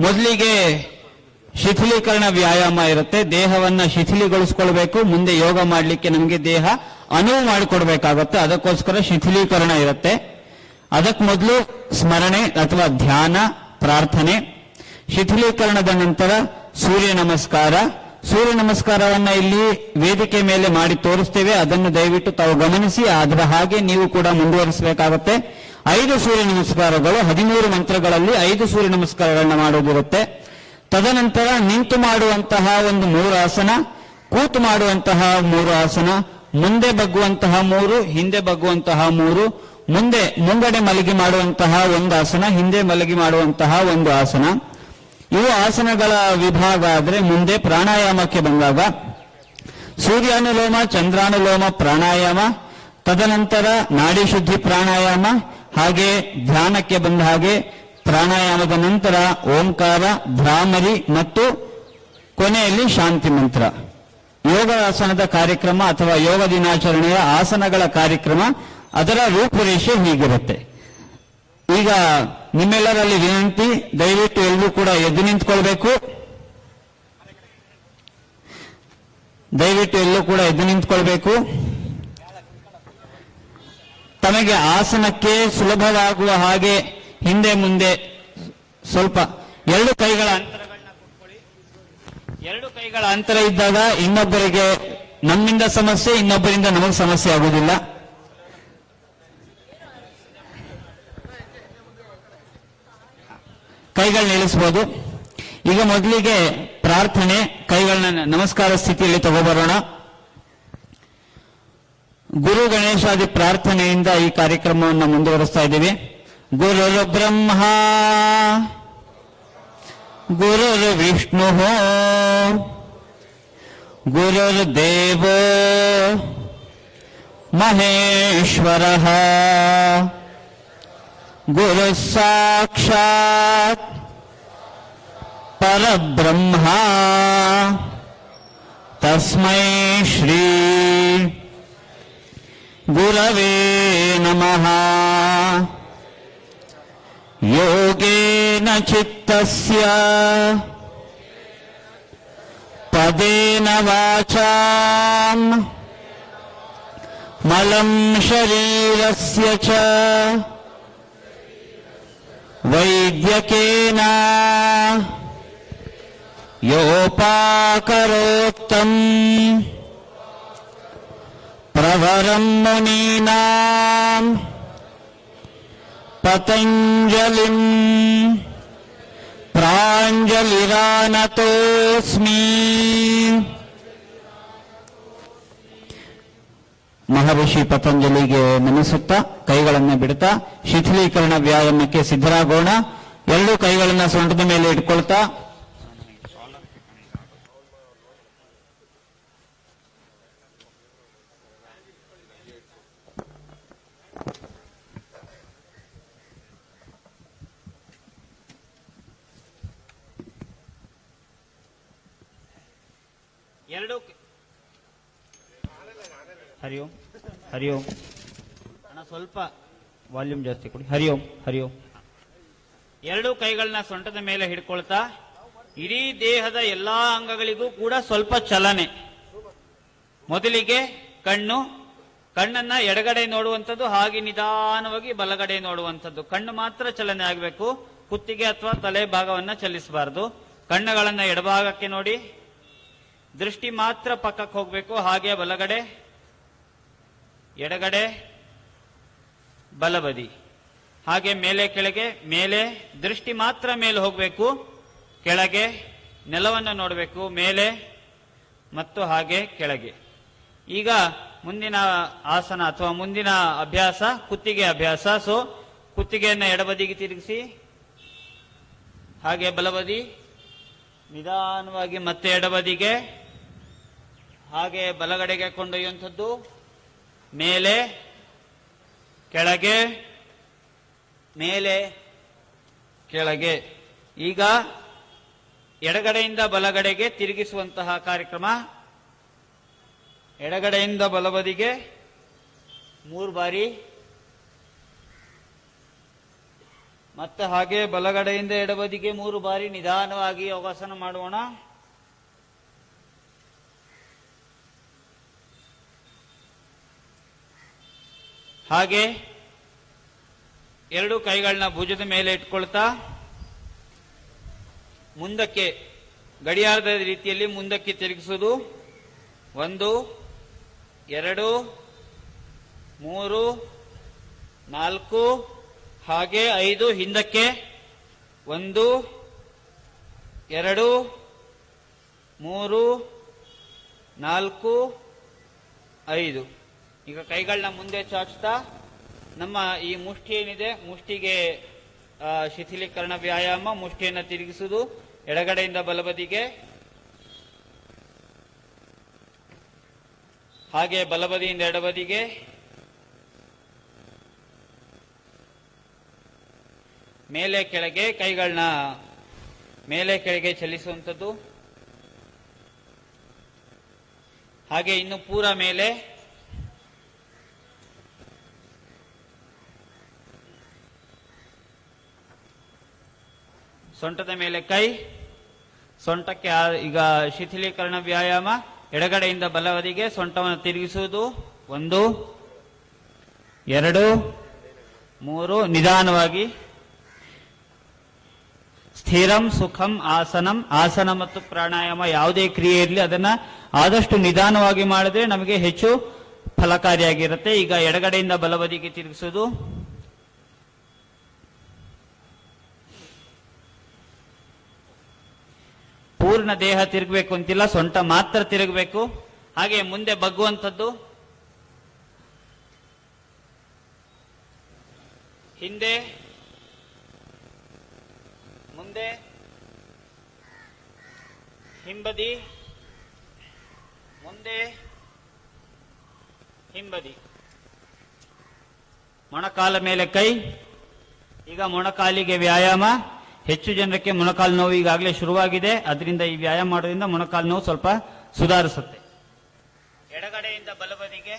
ಮೊದಲಿಗೆ ಶಿಥಿಲೀಕರಣ ವ್ಯಾಯಾಮ ಇರುತ್ತೆ. ದೇಹವನ್ನ ಶಿಥಿಲಿಗೊಳಿಸ್ಕೊಳ್ಬೇಕು. ಮುಂದೆ ಯೋಗ ಮಾಡಲಿಕ್ಕೆ ನಮಗೆ ದೇಹ ಅನುವು ಮಾಡಿಕೊಡ್ಬೇಕಾಗುತ್ತೆ. ಅದಕ್ಕೋಸ್ಕರ ಶಿಥಿಲೀಕರಣ ಇರುತ್ತೆ. ಅದಕ್ಕೆ ಮೊದಲು ಸ್ಮರಣೆ ಅಥವಾ ಧ್ಯಾನ, ಪ್ರಾರ್ಥನೆ. ಶಿಥಿಲೀಕರಣದ ನಂತರ ಸೂರ್ಯ ನಮಸ್ಕಾರ. ಸೂರ್ಯ ನಮಸ್ಕಾರವನ್ನ ಇಲ್ಲಿ ವೇದಿಕೆ ಮೇಲೆ ಮಾಡಿ ತೋರಿಸ್ತೇವೆ. ಅದನ್ನು ದಯವಿಟ್ಟು ತಾವು ಗಮನಿಸಿ ಅದರ ಹಾಗೆ ನೀವು ಕೂಡ ಮುಂದುವರಿಸಬೇಕಾಗುತ್ತೆ. 5 ಸೂರ್ಯ ನಮಸ್ಕಾರಗಳು, 13 ಮಂತ್ರಗಳಲ್ಲಿ 5 ಸೂರ್ಯ ನಮಸ್ಕಾರಗಳನ್ನ ಮಾಡೋದಿರುತ್ತೆ. ತದನಂತರ ನಿಂತು ಮಾಡುವಂತಹ ಒಂದು 3 ಆಸನ, ಕೂತು ಮಾಡುವಂತಹ 3 ಆಸನ, ಮುಂದೆ ಬಗ್ಗುವಂತಹ 3, ಹಿಂದೆ ಬಗ್ಗುವಂತಹ 3, ಮುಂದೆ ಮುಂಗಡೆ ಮಲಗಿ ಮಾಡುವಂತಹ 1 ಆಸನ, ಹಿಂದೆ ಮಲಗಿ ಮಾಡುವಂತಹ 1 ಆಸನ. ಇವು ಆಸನಗಳ ವಿಭಾಗ. ಆದರೆ ಮುಂದೆ ಪ್ರಾಣಾಯಾಮಕ್ಕೆ ಬಂದಾಗ ಸೂರ್ಯಾನುಲೋಮ, ಚಂದ್ರಾನುಲೋಮ ಪ್ರಾಣಾಯಾಮ, ತದನಂತರ ನಾಡಿ ಶುದ್ಧಿ ಪ್ರಾಣಾಯಾಮ, ಹಾಗೆ ಧ್ಯಾನಕ್ಕೆ ಬಂದ ಹಾಗೆ ಪ್ರಾಣಾಯಾಮದ ನಂತರ ಓಂಕಾರ, ಭ್ರಾಮರಿ ಮತ್ತು ಕೊನೆಯಲ್ಲಿ ಶಾಂತಿ ಮಂತ್ರ. ಯೋಗಾಸನದ ಕಾರ್ಯಕ್ರಮ ಅಥವಾ ಯೋಗ ದಿನಾಚರಣೆಯ ಆಸನಗಳ ಕಾರ್ಯಕ್ರಮ ಅದರ ರೂಪುರೇಷೆ ಹೀಗಿರುತ್ತೆ. ಈಗ ನಿಮ್ಮೆಲ್ಲರಲ್ಲಿ ವಿನಂತಿ, ದಯವಿಟ್ಟು ಎಲ್ಲರೂ ಕೂಡ ಎದ್ದು ನಿಂತ್ಕೊಳ್ಬೇಕು. ದಯವಿಟ್ಟು ಎಲ್ಲರೂ ಕೂಡ ಎದ್ದು ನಿಂತ್ಕೊಳ್ಬೇಕು. ತಮಗೆ ಆಸನಕ್ಕೆ ಸುಲಭವಾಗುವ ಹಾಗೆ ಹಿಂದೆ ಮುಂದೆ ಸ್ವಲ್ಪ ಎರಡು ಕೈಗಳ ಅಂತರಗಳನ್ನ ಕೊಟ್ಕೊಳ್ಳಿ. ಎರಡು ಕೈಗಳ ಅಂತರ ಇದ್ದಾಗ ಇನ್ನೊಬ್ಬರಿಗೆ ನಮ್ಮಿಂದ ಸಮಸ್ಯೆ, ಇನ್ನೊಬ್ಬರಿಂದ ನಮಗೆ ಸಮಸ್ಯೆ ಆಗುವುದಿಲ್ಲ. ಕೈಗಳನ್ನ ಇಳಿಸಬಹುದು. ಈಗ ಮೊದಲಿಗೆ ಪ್ರಾರ್ಥನೆ, ಕೈಗಳನ್ನ ನಮಸ್ಕಾರ ಸ್ಥಿತಿಯಲ್ಲಿ ತಗೋಬರೋಣ. ಗುರು ಗಣೇಶಾದಿ ಪ್ರಾರ್ಥನೆಯಿಂದ ಈ ಕಾರ್ಯಕ್ರಮವನ್ನು ಮುಂದುವರಿಸ್ತಾ ಇದ್ದೀವಿ. ಗುರುರ್ ಬ್ರಹ್ಮ ಗುರುರ್ ವಿಷ್ಣು ಗುರುರ್ ದೇವೋ ಮಹೇಶ್ವರ ಗುರು ಸಾಕ್ಷಾತ್ ಪರಬ್ರಹ್ಮ ತಸ್ಮೈ ಶ್ರೀ ಗುರವೇ ನಮಃ. ಯೋಗೇನ ಚಿತ್ತಸ್ಯ ಪದೇನ ವಾಚಾಂ ಮಲಂ ಶರೀರಸ್ಯ ಚ ವೈದ್ಯಕೇನ ಯೋಪಾಕರೋಕ್ತಂ ಪ್ರವರಂ ಮುನೀನಾಂ ಪತಂಜಲಿಂ ಪ್ರಾಂಜಲಿರಾನತೋಸ್ಮಿ. ಮಹರ್ಷಿ ಪತಂಜಲಿಗೆ ನಮಿಸುತ್ತಾ ಕೈಗಳನ್ನು ಬಿಡುತ್ತಾ ಶಿಥಿಲೀಕರಣ ವ್ಯಾಯಾಮಕ್ಕೆ ಸಿದ್ಧರಾಗೋಣ. ಎರಡು ಕೈಗಳನ್ನ ಸೊಂಟದ ಮೇಲೆ ಇಟ್ಕೊಳ್ತಾ ಎರಡು ಹರಿ ಓಂ ಹರಿ ಓಂ ಅಣ್ಣ ಸ್ವಲ್ಪ ವಾಲ್ಯೂಮ್ ಜಾಸ್ತಿ ಕೊಡಿ. ಹರಿ ಓಂ ಹರಿ ಓಂ. ಎರಡು ಕೈಗಳನ್ನ ಸೊಂಟದ ಮೇಲೆ ಹಿಡ್ಕೊಳ್ತಾ ಇಡೀ ದೇಹದ ಎಲ್ಲಾ ಅಂಗಗಳಿಗೂ ಕೂಡ ಸ್ವಲ್ಪ ಚಲನೆ. ಮೊದಲಿಗೆ ಕಣ್ಣನ್ನ ಎಡಗಡೆ ನೋಡುವಂಥದ್ದು, ಹಾಗೆ ನಿಧಾನವಾಗಿ ಬಲಗಡೆ ನೋಡುವಂಥದ್ದು. ಕಣ್ಣು ಮಾತ್ರ ಚಲನೆ ಆಗಬೇಕು, ಕುತ್ತಿಗೆ ಅಥವಾ ತಲೆ ಭಾಗವನ್ನ ಚಲಿಸಬಾರದು. ಕಣ್ಣುಗಳನ್ನ ಎಡಭಾಗಕ್ಕೆ ನೋಡಿ, ದೃಷ್ಟಿ ಮಾತ್ರ ಪಕ್ಕಕ್ಕೆ ಹೋಗ್ಬೇಕು. ಹಾಗೆ ಬಲಗಡೆ, ಎಡಗಡೆ, ಬಲಬದಿ, ಹಾಗೆ ಮೇಲೆ ಕೆಳಗೆ, ಮೇಲೆ ದೃಷ್ಟಿ ಮಾತ್ರ ಮೇಲೆ ಹೋಗ್ಬೇಕು, ಕೆಳಗೆ ನೆಲವನ್ನು ನೋಡಬೇಕು, ಮೇಲೆ ಮತ್ತು ಹಾಗೆ ಕೆಳಗೆ. ಈಗ ಮುಂದಿನ ಆಸನ ಅಥವಾ ಮುಂದಿನ ಅಭ್ಯಾಸ ಕುತ್ತಿಗೆ ಅಭ್ಯಾಸ. ಸೊ ಕುತ್ತಿಗೆಯನ್ನು ಎಡಬದಿಗೆ ತಿರುಗಿಸಿ, ಹಾಗೆ ಬಲಬದಿ, ನಿಧಾನವಾಗಿ ಮತ್ತೆ ಎಡಬದಿಗೆ, ಹಾಗೆ ಬಲಗಡೆಗೆ ಕೊಂಡೊಯ್ಯುವಂಥದ್ದು, ಮೇಲೆ ಕೆಳಗೆ, ಮೇಲೆ ಕೆಳಗೆ. ಈಗ ಎಡಗಡೆಯಿಂದ ಬಲಗಡೆಗೆ ತಿರುಗಿಸುವಂತಹ ಕಾರ್ಯಕ್ರಮ. ಎಡಗಡೆಯಿಂದ ಬಲಬದಿಗೆ 3 ಬಾರಿ, ಮತ್ತೆ ಹಾಗೆ ಬಲಗಡೆಯಿಂದ ಎಡಬದಿಗೆ 3 ಬಾರಿ ನಿಧಾನವಾಗಿ ಯೋಗಾಸನ ಮಾಡೋಣ. ಹಾಗೆ ಎರಡು ಕೈಗಳನ್ನ ಭುಜದ ಮೇಲೆ ಇಟ್ಕೊಳ್ತಾ ಮುಂದಕ್ಕೆ ಗಡಿಯಾರದ ರೀತಿಯಲ್ಲಿ ಮುಂದಕ್ಕೆ ತಿರುಗಿಸುವುದು. 1 2 3 4 ಹಾಗೆ 5 ಹಿಂದಕ್ಕೆ. 1 2 3 4 5. ಈಗ ಕೈಗಳನ್ನ ಮುಂದೆ ಚಾಚ್ತಾ ನಮ್ಮ ಈ ಮುಷ್ಟಿ ಏನಿದೆ, ಮುಷ್ಟಿಗೆ ಶಿಥಿಲೀಕರಣ ವ್ಯಾಯಾಮ. ಮುಷ್ಟಿಯನ್ನು ತಿರುಗಿಸುವುದು ಎಡಗಡೆಯಿಂದ ಬಲಬದಿಗೆ, ಹಾಗೆ ಬಲಬದಿಯಿಂದ ಎಡಬದಿಗೆ, ಮೇಲೆ ಕೆಳಗೆ, ಕೈಗಳನ್ನ ಮೇಲೆ ಕೆಳಗೆ ಚಲಿಸುವಂಥದ್ದು. ಹಾಗೆ ಇನ್ನು ಪೂರ ಮೇಲೆ, ಸೊಂಟದ ಮೇಲೆ ಕೈ, ಸೊಂಟಕ್ಕೆ ಈಗ ಶಿಥಿಲೀಕರಣ ವ್ಯಾಯಾಮ. ಎಡಗಡೆಯಿಂದ ಬಲಬದಿಗೆ ಸೊಂಟವನ್ನು ತಿರುಗಿಸುವುದು. 1 2 3 ನಿಧಾನವಾಗಿ. ಸ್ಥಿರಂ ಸುಖಂ ಆಸನಂ. ಆಸನ ಮತ್ತು ಪ್ರಾಣಾಯಾಮ ಯಾವುದೇ ಕ್ರಿಯೆ ಇರಲಿ ಅದನ್ನ ಆದಷ್ಟು ನಿಧಾನವಾಗಿ ಮಾಡಿದ್ರೆ ನಮಗೆ ಹೆಚ್ಚು ಫಲಕಾರಿಯಾಗಿರುತ್ತೆ. ಈಗ ಎಡಗಡೆಯಿಂದ ಬಲಬದಿಗೆ ತಿರುಗಿಸೋದು. ಪೂರ್ಣ ದೇಹ ತಿರುಗಬೇಕು ಅಂತಿಲ್ಲ, ಸೊಂಟ ಮಾತ್ರ ತಿರುಗಬೇಕು. ಹಾಗೆ ಮುಂದೆ ಬಗ್ಗುವಂಥದ್ದು, ಹಿಂದೆ ಮುಂದೆ, ಹಿಂಬದಿ ಮುಂದೆ ಹಿಂಬದಿ. ಮೊಣಕಾಲ ಮೇಲೆ ಕೈ. ಈಗ ಮೊಣಕಾಲಿಗೆ ವ್ಯಾಯಾಮ. ಹೆಚ್ಚು ಜನಕ್ಕೆ ಮೊಣಕಾಲು ನೋವು ಈಗಾಗಲೇ ಶುರುವಾಗಿದೆ. ಅದರಿಂದ ಈ ವ್ಯಾಯಾಮ ಮಾಡೋದ್ರಿಂದ ಮೊಣಕಾಲು ನೋವು ಸ್ವಲ್ಪ ಸುಧಾರಿಸುತ್ತೆ. ಎಡಗಡೆಯಿಂದ ಬಲಬದಿಗೆ,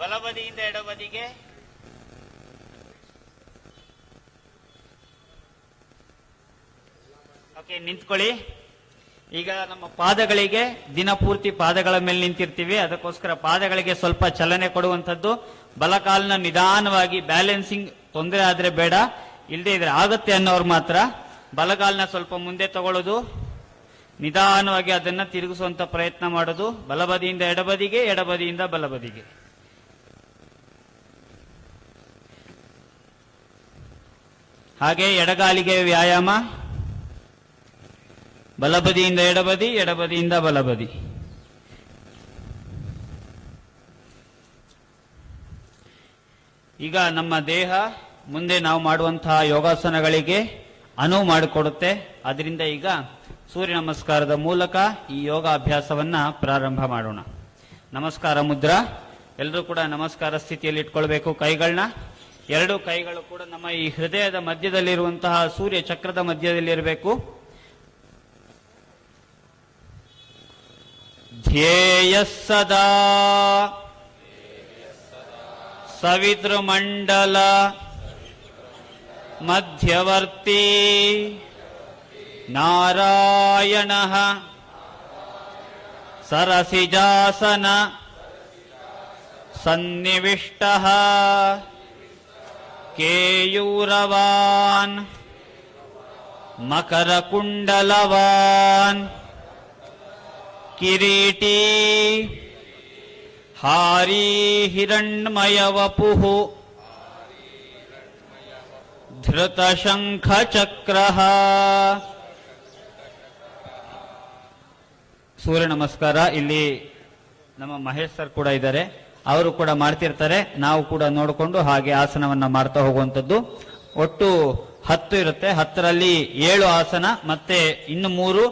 ಬಲಬದಿಯಿಂದ ಎಡಬದಿಗೆ. ಓಕೆ, ನಿಂತ್ಕೊಳ್ಳಿ. ಈಗ ನಮ್ಮ ಪಾದಗಳಿಗೆ, ದಿನಪೂರ್ತಿ ಪಾದಗಳ ಮೇಲೆ ನಿಂತಿರ್ತೀವಿ, ಅದಕ್ಕೋಸ್ಕರ ಪಾದಗಳಿಗೆ ಸ್ವಲ್ಪ ಚಲನೆ ಕೊಡುವಂಥದ್ದು. ಬಲಕಾಲನ್ನ ನಿಧಾನವಾಗಿ, ಬ್ಯಾಲೆನ್ಸಿಂಗ್ ತೊಂದರೆ ಆದ್ರೆ ಬೇಡ, ಇಲ್ಲದೆ ಇದ್ರೆ ಆಗುತ್ತೆ ಅನ್ನೋರು ಮಾತ್ರ ಬಲಗಾಲನ್ನ ಸ್ವಲ್ಪ ಮುಂದೆ ತಗೊಳ್ಳೋದು, ನಿಧಾನವಾಗಿ ಅದನ್ನ ತಿರುಗಿಸುವಂತ ಪ್ರಯತ್ನ ಮಾಡೋದು. ಬಲಬದಿಯಿಂದ ಎಡಬದಿಗೆ, ಎಡಬದಿಯಿಂದ ಬಲಬದಿಗೆ. ಹಾಗೆ ಎಡಗಾಲಿಗೆ ವ್ಯಾಯಾಮ. ಬಲಬದಿಯಿಂದ ಎಡಬದಿ, ಎಡಬದಿಯಿಂದ ಬಲಬದಿ. ಈಗ ನಮ್ಮ ದೇಹ ಮುಂದೆ ನಾವು ಮಾಡುವಂತಹ ಯೋಗಾಸನಗಳಿಗೆ ಅನುವು ಮಾಡಿಕೊಡುತ್ತೆ. ಅದರಿಂದ ಈಗ ಸೂರ್ಯ ನಮಸ್ಕಾರದ ಮೂಲಕ ಈ ಯೋಗ ಅಭ್ಯಾಸವನ್ನ ಪ್ರಾರಂಭ ಮಾಡೋಣ. ನಮಸ್ಕಾರ ಮುದ್ರಾ. ಎಲ್ಲರೂ ಕೂಡ ನಮಸ್ಕಾರ ಸ್ಥಿತಿಯಲ್ಲಿ ಇಟ್ಕೊಳ್ಬೇಕು. ಕೈಗಳನ್ನ, 2 ಕೈಗಳು ಕೂಡ ನಮ್ಮ ಈ ಹೃದಯದ ಮಧ್ಯದಲ್ಲಿರುವಂತಹ ಸೂರ್ಯ ಚಕ್ರದ ಮಧ್ಯದಲ್ಲಿರಬೇಕು. ಧ್ಯೇಯ ಸದಾ ಸವಿತೃಮಂಡಲ ಮಧ್ಯವರ್ತಿ ನಾರಾಯಣ ಸರಸಿಜಾಸನ ಸನ್ನಿವಿಷ್ಟ ಕೇಯೂರವಾನ್ ಮಕರಕುಂಡಲವಾನ್ ಕಿರೀಟಿ ಹಾರಿ ಹಿರಣ್ಮಯವಪುಃ ಧೃತಶಂಖಚಕ್ರಃ. ಸೂರ್ಯ ನಮಸ್ಕಾರ ಇಲ್ಲಿ ನಮ್ಮ ಮಹೇಶ್ ಸರ್ ಕೂಡ ಇದ್ದಾರೆ, ಅವರು ಕೂಡ ಮಾಡ್ತಿರ್ತಾರೆ. ನಾವು ಕೂಡ ನೋಡಿಕೊಂಡು ಹಾಗೆ ಆಸನವನ್ನ ಮಾಡ್ತಾ ಹೋಗುವಂಥದ್ದು. ಒಟ್ಟು 10 ಇರುತ್ತೆ. 10ರಲ್ಲಿ 7 ಆಸನ, ಮತ್ತೆ ಇನ್ನು 3,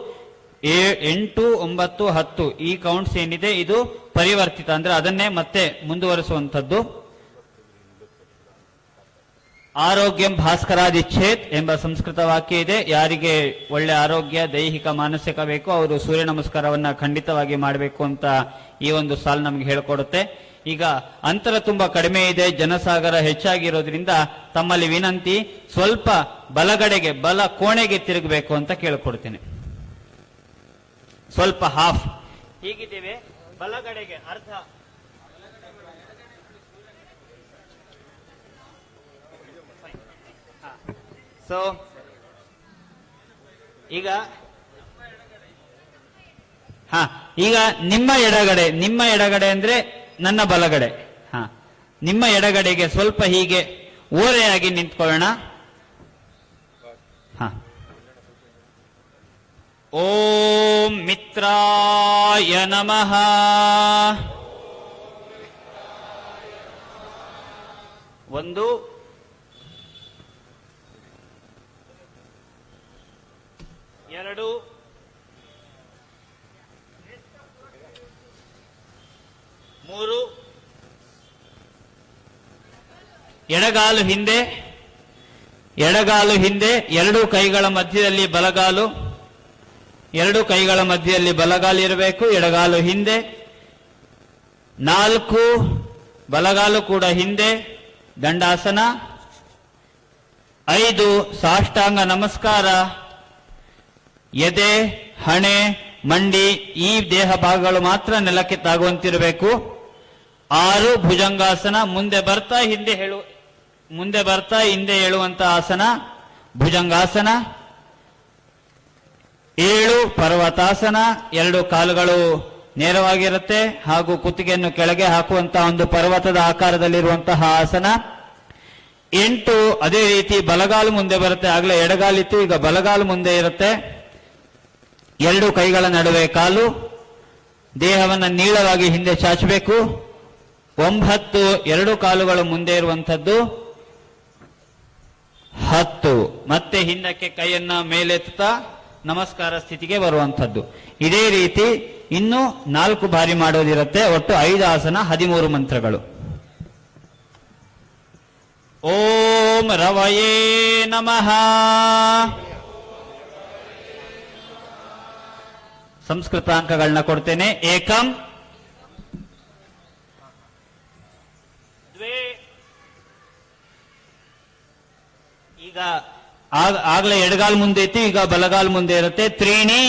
8, 9, 10 ಈ ಕೌಂಟ್ಸ್ ಏನಿದೆ ಇದು ಪರಿವರ್ತಿತ, ಅಂದ್ರೆ ಅದನ್ನೇ ಮತ್ತೆ ಮುಂದುವರಿಸುವಂಥದ್ದು. ಆರೋಗ್ಯಂ ಭಾಸ್ಕರಾದಿಚ್ಛೇತ್ ಎಂಬ ಸಂಸ್ಕೃತ ವಾಕ್ಯ ಇದೆ. ಯಾರಿಗೆ ಒಳ್ಳೆ ಆರೋಗ್ಯ, ದೈಹಿಕ ಮಾನಸಿಕ ಬೇಕು ಅವರು ಸೂರ್ಯ ನಮಸ್ಕಾರವನ್ನ ಖಂಡಿತವಾಗಿ ಮಾಡಬೇಕು ಅಂತ ಈ ಒಂದು ಸಾಲು ನಮ್ಗೆ ಹೇಳ್ಕೊಡುತ್ತೆ. ಈಗ ಅಂತರ ತುಂಬಾ ಕಡಿಮೆ ಇದೆ, ಜನಸಾಗರ ಹೆಚ್ಚಾಗಿರೋದ್ರಿಂದ ತಮ್ಮಲ್ಲಿ ವಿನಂತಿ, ಸ್ವಲ್ಪ ಬಲಗಡೆಗೆ, ಬಲ ಕೋಣೆಗೆ ತಿರುಗಬೇಕು ಅಂತ ಕೇಳ್ಕೊಡ್ತೇನೆ. ಸ್ವಲ್ಪ ಹಾಫ್ ಹೀಗಿದ್ದೇವೆ, ಬಲಗಡೆಗೆ ಅರ್ಧ. ಸೊ ಈಗ ಈಗ ನಿಮ್ಮ ಎಡಗಡೆ ಅಂದ್ರೆ ನನ್ನ ಬಲಗಡೆ. ನಿಮ್ಮ ಎಡಗಡೆಗೆ ಸ್ವಲ್ಪ ಹೀಗೆ ಓರೆಯಾಗಿ ನಿಂತ್ಕೊಳ್ಳೋಣ. ಓಂ ಮಿತ್ರಾಯ ನಮಃ. ಒಂದು, ಎರಡು, ಮೂರು. ಎಡಗಾಲು ಹಿಂದೆ, ಎರಡು ಕೈಗಳ ಮಧ್ಯದಲ್ಲಿ ಬಲಗಾಲು, ಎರಡು ಕೈಗಳ ಮಧ್ಯದಲ್ಲಿ ಬಲಗಾಲು ಇರಬೇಕು. ಎಡಗಾಲು ಹಿಂದೆ. 4 ಬಲಗಾಲು ಕೂಡ ಹಿಂದೆ, ದಂಡಾಸನ. 5 ಸಾಷ್ಟಾಂಗ ನಮಸ್ಕಾರ. ಎದೆ, ಹಣೆ, ಮಂಡಿ ಈ ದೇಹ ಭಾಗಗಳು ಮಾತ್ರ ನೆಲಕ್ಕೆ ತಾಗುವಂತಿರಬೇಕು. 6 ಭುಜಂಗಾಸನ, ಮುಂದೆ ಬರ್ತಾ ಹಿಂದೆ ಹೇಳುವಂತ ಆಸನ ಭುಜಂಗಾಸನ. 7 ಪರ್ವತಾಸನ, 2 ಕಾಲುಗಳು ನೇರವಾಗಿರುತ್ತೆ ಹಾಗೂ ಕುತ್ತಿಗೆಯನ್ನು ಕೆಳಗೆ ಹಾಕುವಂತಹ ಒಂದು ಪರ್ವತದ ಆಕಾರದಲ್ಲಿರುವಂತಹ ಆಸನ. 8 ಅದೇ ರೀತಿ ಬಲಗಾಲು ಮುಂದೆ ಬರುತ್ತೆ, ಆಗಲೇ ಎಡಗಾಲಿತ್ತು, ಈಗ ಬಲಗಾಲು ಮುಂದೆ ಇರುತ್ತೆ. 2 ಕೈಗಳ ನಡುವೆ ಕಾಲು, ದೇಹವನ್ನು ನೀಳವಾಗಿ ಹಿಂದೆ ಚಾಚಬೇಕು. 9 2 ಕಾಲುಗಳು ಮುಂದೆ ಇರುವಂಥದ್ದು. 10 ಮತ್ತೆ ಹಿಂದಕ್ಕೆ ಕೈಯನ್ನ ಮೇಲೆತ್ತಾ ನಮಸ್ಕಾರ ಸ್ಥಿತಿಗೆ ಬರುವಂಥದ್ದು. ಇದೇ ರೀತಿ ಇನ್ನು 4 ಬಾರಿ ಮಾಡೋದಿರುತ್ತೆ. ಒಟ್ಟು 5 ಆಸನ, 13 ಮಂತ್ರಗಳು. ಓಂ ರವಯೇ ನಮಃ. ಸಂಸ್ಕೃತ ಅಂಕಗಳನ್ನ ಕೊಡ್ತೇನೆ. ಏಕಂ, ದ್ವೇ, ಈಗ ಆಗ್ಲೇ ಎಡಗಾಲ್ ಮುಂದೆ ಇತ್ತು, ಈಗ ಬಲಗಾಲ್ ಮುಂದೆ ಇರುತ್ತೆ. ತ್ರೀಣಿ,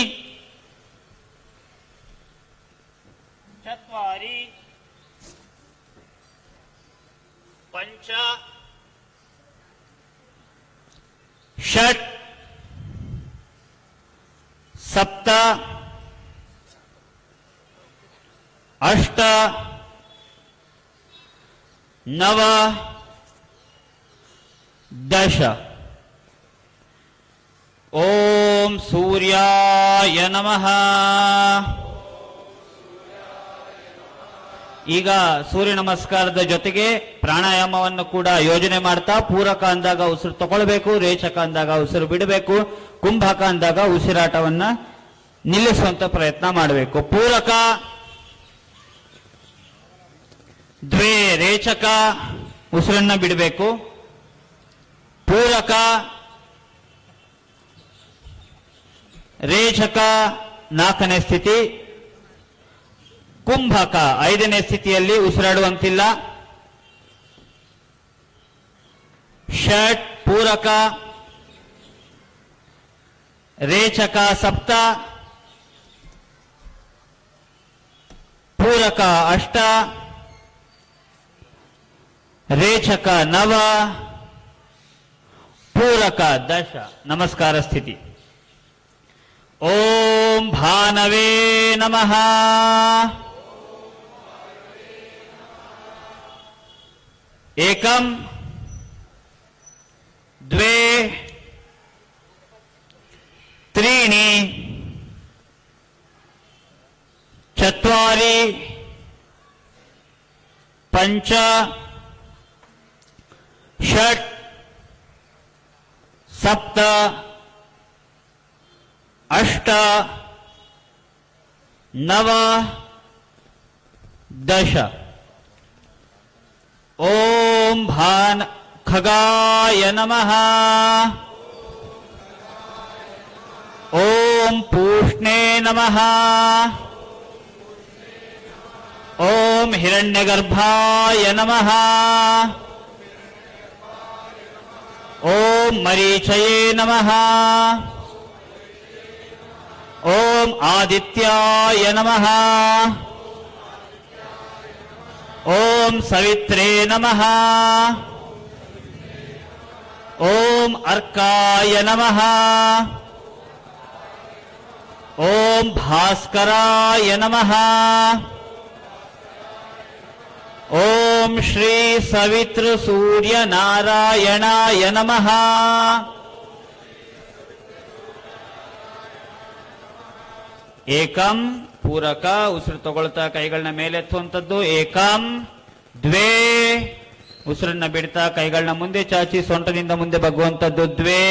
ಚತ್ವಾರಿ, ಪಂಚ, ಷಟ್, ಸಪ್ತ, ಅಷ್ಟ, ನವ, ದಶ. ಓಂ ಸೂರ್ಯಾಯ ನಮಃ. ಈಗ ಸೂರ್ಯ ನಮಸ್ಕಾರದ ಜೊತೆಗೆ ಪ್ರಾಣಾಯಾಮವನ್ನು ಕೂಡ ಯೋಜನೆ ಮಾಡ್ತಾ, ಪೂರಕ ಅಂದಾಗ ಉಸಿರು ತಗೊಳ್ಬೇಕು, ರೇಚಕ ಅಂದಾಗ ಉಸಿರು ಬಿಡಬೇಕು, ಕುಂಭಕ ಅಂದಾಗ ಉಸಿರಾಟವನ್ನ ನಿಲ್ಲಿಸುವಂತ ಪ್ರಯತ್ನ ಮಾಡಬೇಕು. ಪೂರಕ, ದ್ವೇ ರೇಚಕ, ಉಸಿರನ್ನ ಬಿಡಬೇಕು. ಪೂರಕ, ರೇಚಕ 4ನೇ ಸ್ಥಿತಿ. ಕುಂಭಕ 5ನೇ ಸ್ಥಿತಿಯಲ್ಲಿ ಉಸಿರಾಡುವಂತಿಲ್ಲ. ಷಟ್ ಪೂರಕ, ರೇಚಕ ಸಪ್ತ, ಪೂರಕ ಅಷ್ಟ, ರೇಚಕ ನವ, ಪೂರಕ ದಶ. ನಮಸ್ಕಾರ ಸ್ಥಿತಿ. ಓಂ ಭಾನವೇ ನಮಃ. ಏಕಂ, ದ್ವೇ, ತ್ರೀಣಿ, ಚತ್ವಾರಿ, ಪಂಚ, ಷಟ್, ಸಪ್ತ, ಅಷ್ಟ, ನವ, ದಶ. ಓಂ ಭಾನ್ ಖಗಾಯ ನಮಃ. ಓಂ ಪೂಷ್ಣೇ ನಮಃ. ಓಂ ಹಿರಣ್ಯಗರ್ಭಾಯ ನಮಃ. ಓಂ ಮರೀಚಯೇ ನಮಃ. ಓಂ ಆದಿತ್ಯಾಯ ನಮಃ. ಓಂ ಸವಿತ್ರೇ ನಮಃ. ಓಂ ಅರ್ಕಾಯ ನಮಃ. ಓಂ ಭಾಸ್ಕರಾಯ ನಮಃ. ಓಂ ಶ್ರೀ ಸವಿತೃ ಸೂರ್ಯ ನಾರಾಯಣಾಯ ನಮಃ. ಏಕಂ ಪೂರಕ, ಉಸಿರು ತಗೊಳ್ತಾ ಕೈಗಳನ್ನ ಮೇಲೆತ್ತುವಂಥದ್ದು. ಏಕಂ, ದ್ವೇ, ಉಸಿರನ್ನ ಬಿಡ್ತಾ ಕೈಗಳನ್ನ ಮುಂದೆ ಚಾಚಿ ಸೊಂಟದಿಂದ ಮುಂದೆ ಬಗ್ಗುವಂಥದ್ದು. ದ್ವೇ,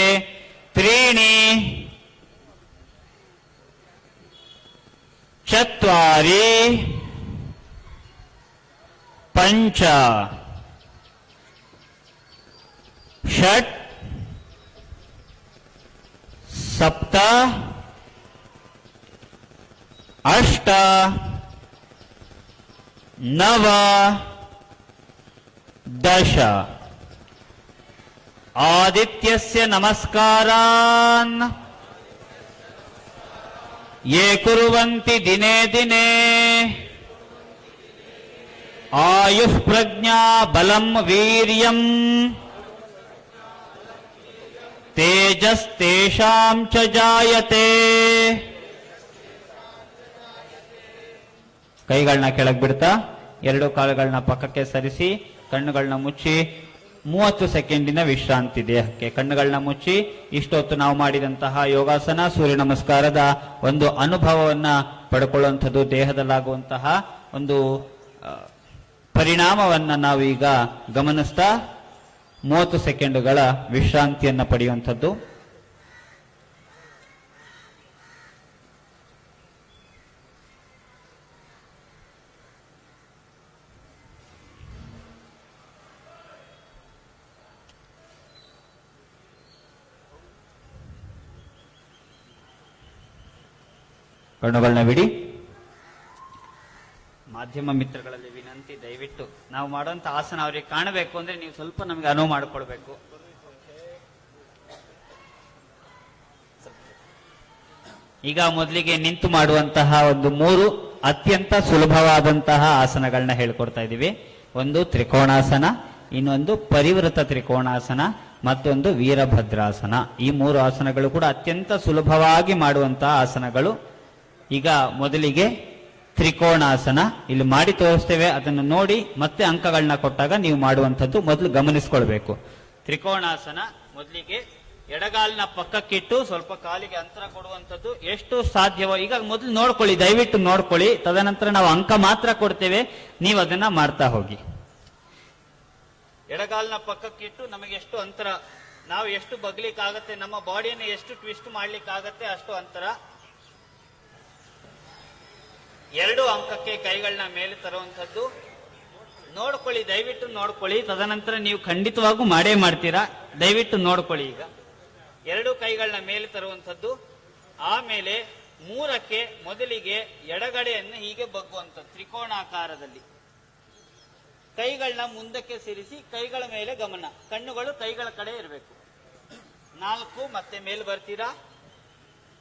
ತ್ರೀಣಿ, ಚತ್ವಾರಿ, ಪಂಚ, ಷಟ್, ಸಪ್ತ, ಅಷ್ಟ, ನವ, ದಶ. ಆದಿತ್ಯಸ್ಯ ನಮಸ್ಕಾರಾನ್ ಯೇ ಕುರ್ವಂತಿ ದಿನೇ ದಿನೇ ಆಯುಃ ಪ್ರಜ್ಞಾ ಬಲಂ ವೀರ್ಯಂ ತೇಜಸ್ತೇಷಾಂ ಚ ಜಾಯತೆ. ಕೈಗಳನ್ನ ಕೆಳಗೆ ಬಿಡ್ತಾ ಎರಡು ಕಾಲುಗಳನ್ನ ಪಕ್ಕಕ್ಕೆ ಸರಿಸಿ ಕಣ್ಣುಗಳನ್ನ ಮುಚ್ಚಿ 30 ಸೆಕೆಂಡಿನ ವಿಶ್ರಾಂತಿ ದೇಹಕ್ಕೆ. ಕಣ್ಣುಗಳನ್ನ ಮುಚ್ಚಿ ಇಷ್ಟೊತ್ತು ನಾವು ಮಾಡಿದಂತಹ ಯೋಗಾಸನ ಸೂರ್ಯ ನಮಸ್ಕಾರದ ಒಂದು ಅನುಭವವನ್ನ ಪಡ್ಕೊಳ್ಳುವಂಥದ್ದು, ದೇಹದಲ್ಲಾಗುವಂತಹ ಒಂದು ಪರಿಣಾಮವನ್ನ ನಾವು ಈಗ ಗಮನಿಸ್ತಾ 30 ಸೆಕೆಂಡುಗಳ ವಿಶ್ರಾಂತಿಯನ್ನ ಪಡೆಯುವಂಥದ್ದು. ಕಣ್ಣುಗಳನ್ನ ಬಿಡಿ. ಮಾಧ್ಯಮ ಮಿತ್ರಗಳಲ್ಲಿ ವಿನಂತಿ, ದಯವಿಟ್ಟು ನಾವು ಮಾಡುವಂತ ಆಸನ ಅವರಿಗೆ ಕಾಣಬೇಕು ಅಂದ್ರೆ ನೀವು ಸ್ವಲ್ಪ ನಮಗೆ ಅನುವು ಮಾಡಿಕೊಳ್ಬೇಕು. ಈಗ ಮೊದಲಿಗೆ ನಿಂತು ಮಾಡುವಂತಹ ಒಂದು 3 ಅತ್ಯಂತ ಸುಲಭವಾದಂತಹ ಆಸನಗಳನ್ನ ಹೇಳ್ಕೊಡ್ತಾ ಇದ್ದೀವಿ. ಒಂದು ತ್ರಿಕೋಣಾಸನ, ಇನ್ನೊಂದು ಪರಿವೃತ ತ್ರಿಕೋಣಾಸನ, ಮತ್ತೊಂದು ವೀರಭದ್ರಾಸನ. ಈ 3 ಆಸನಗಳು ಕೂಡ ಅತ್ಯಂತ ಸುಲಭವಾಗಿ ಮಾಡುವಂತಹ ಆಸನಗಳು. ಈಗ ಮೊದಲಿಗೆ ತ್ರಿಕೋಣಾಸನ ಇಲ್ಲಿ ಮಾಡಿ ತೋರಿಸ್ತೇವೆ, ಅದನ್ನು ನೋಡಿ ಮತ್ತೆ ಅಂಕಗಳನ್ನ ಕೊಟ್ಟಾಗ ನೀವು ಮಾಡುವಂಥದ್ದು ಮೊದಲು ಗಮನಿಸ್ಕೊಳ್ಬೇಕು. ತ್ರಿಕೋಣಾಸನ ಮೊದಲಿಗೆ ಎಡಗಾಲಿನ ಪಕ್ಕಕ್ಕಿಟ್ಟು ಸ್ವಲ್ಪ ಕಾಲಿಗೆ ಅಂತರ ಕೊಡುವಂಥದ್ದು ಎಷ್ಟು ಸಾಧ್ಯವೋ. ಈಗ ಮೊದಲು ನೋಡ್ಕೊಳ್ಳಿ, ದಯವಿಟ್ಟು ನೋಡ್ಕೊಳ್ಳಿ, ತದನಂತರ ನಾವು ಅಂಕ ಮಾತ್ರ ಕೊಡ್ತೇವೆ, ನೀವು ಅದನ್ನ ಮಾಡ್ತಾ ಹೋಗಿ. ಎಡಗಾಲಿನ ಪಕ್ಕಕ್ಕಿಟ್ಟು ನಮಗೆ ಎಷ್ಟು ಅಂತರ, ನಾವು ಎಷ್ಟು ಬಗ್ಲಿಕ್ಕಾಗತ್ತೆ, ನಮ್ಮ ಬಾಡಿಯನ್ನು ಎಷ್ಟು ಟ್ವಿಸ್ಟ್ ಮಾಡ್ಲಿಕ್ಕಾಗತ್ತೆ ಅಷ್ಟು ಅಂತರ. 2 ಅಂಕಕ್ಕೆ ಕೈಗಳನ್ನ ಮೇಲೆ ತರುವಂಥದ್ದು. ನೋಡ್ಕೊಳ್ಳಿ, ದಯವಿಟ್ಟು ನೋಡ್ಕೊಳ್ಳಿ, ತದನಂತರ ನೀವು ಖಂಡಿತವಾಗೂ ಮಾಡೇ ಮಾಡ್ತೀರಾ, ದಯವಿಟ್ಟು ನೋಡ್ಕೊಳ್ಳಿ. ಈಗ 2 ಕೈಗಳನ್ನ ಮೇಲೆ ತರುವಂಥದ್ದು. ಆಮೇಲೆ 3ಕ್ಕೆ ಮೊದಲಿಗೆ ಎಡಗಡೆಯನ್ನು ಹೀಗೆ ಬಗ್ಗುವಂಥದ್ದು ತ್ರಿಕೋಣಾಕಾರದಲ್ಲಿ. ಕೈಗಳನ್ನ ಮುಂದಕ್ಕೆ ಸೇರಿಸಿ ಕೈಗಳ ಮೇಲೆ ಗಮನ, ಕಣ್ಣುಗಳು ಕೈಗಳ ಕಡೆ ಇರಬೇಕು. 4 ಮತ್ತೆ ಮೇಲೆ ಬರ್ತೀರಾ.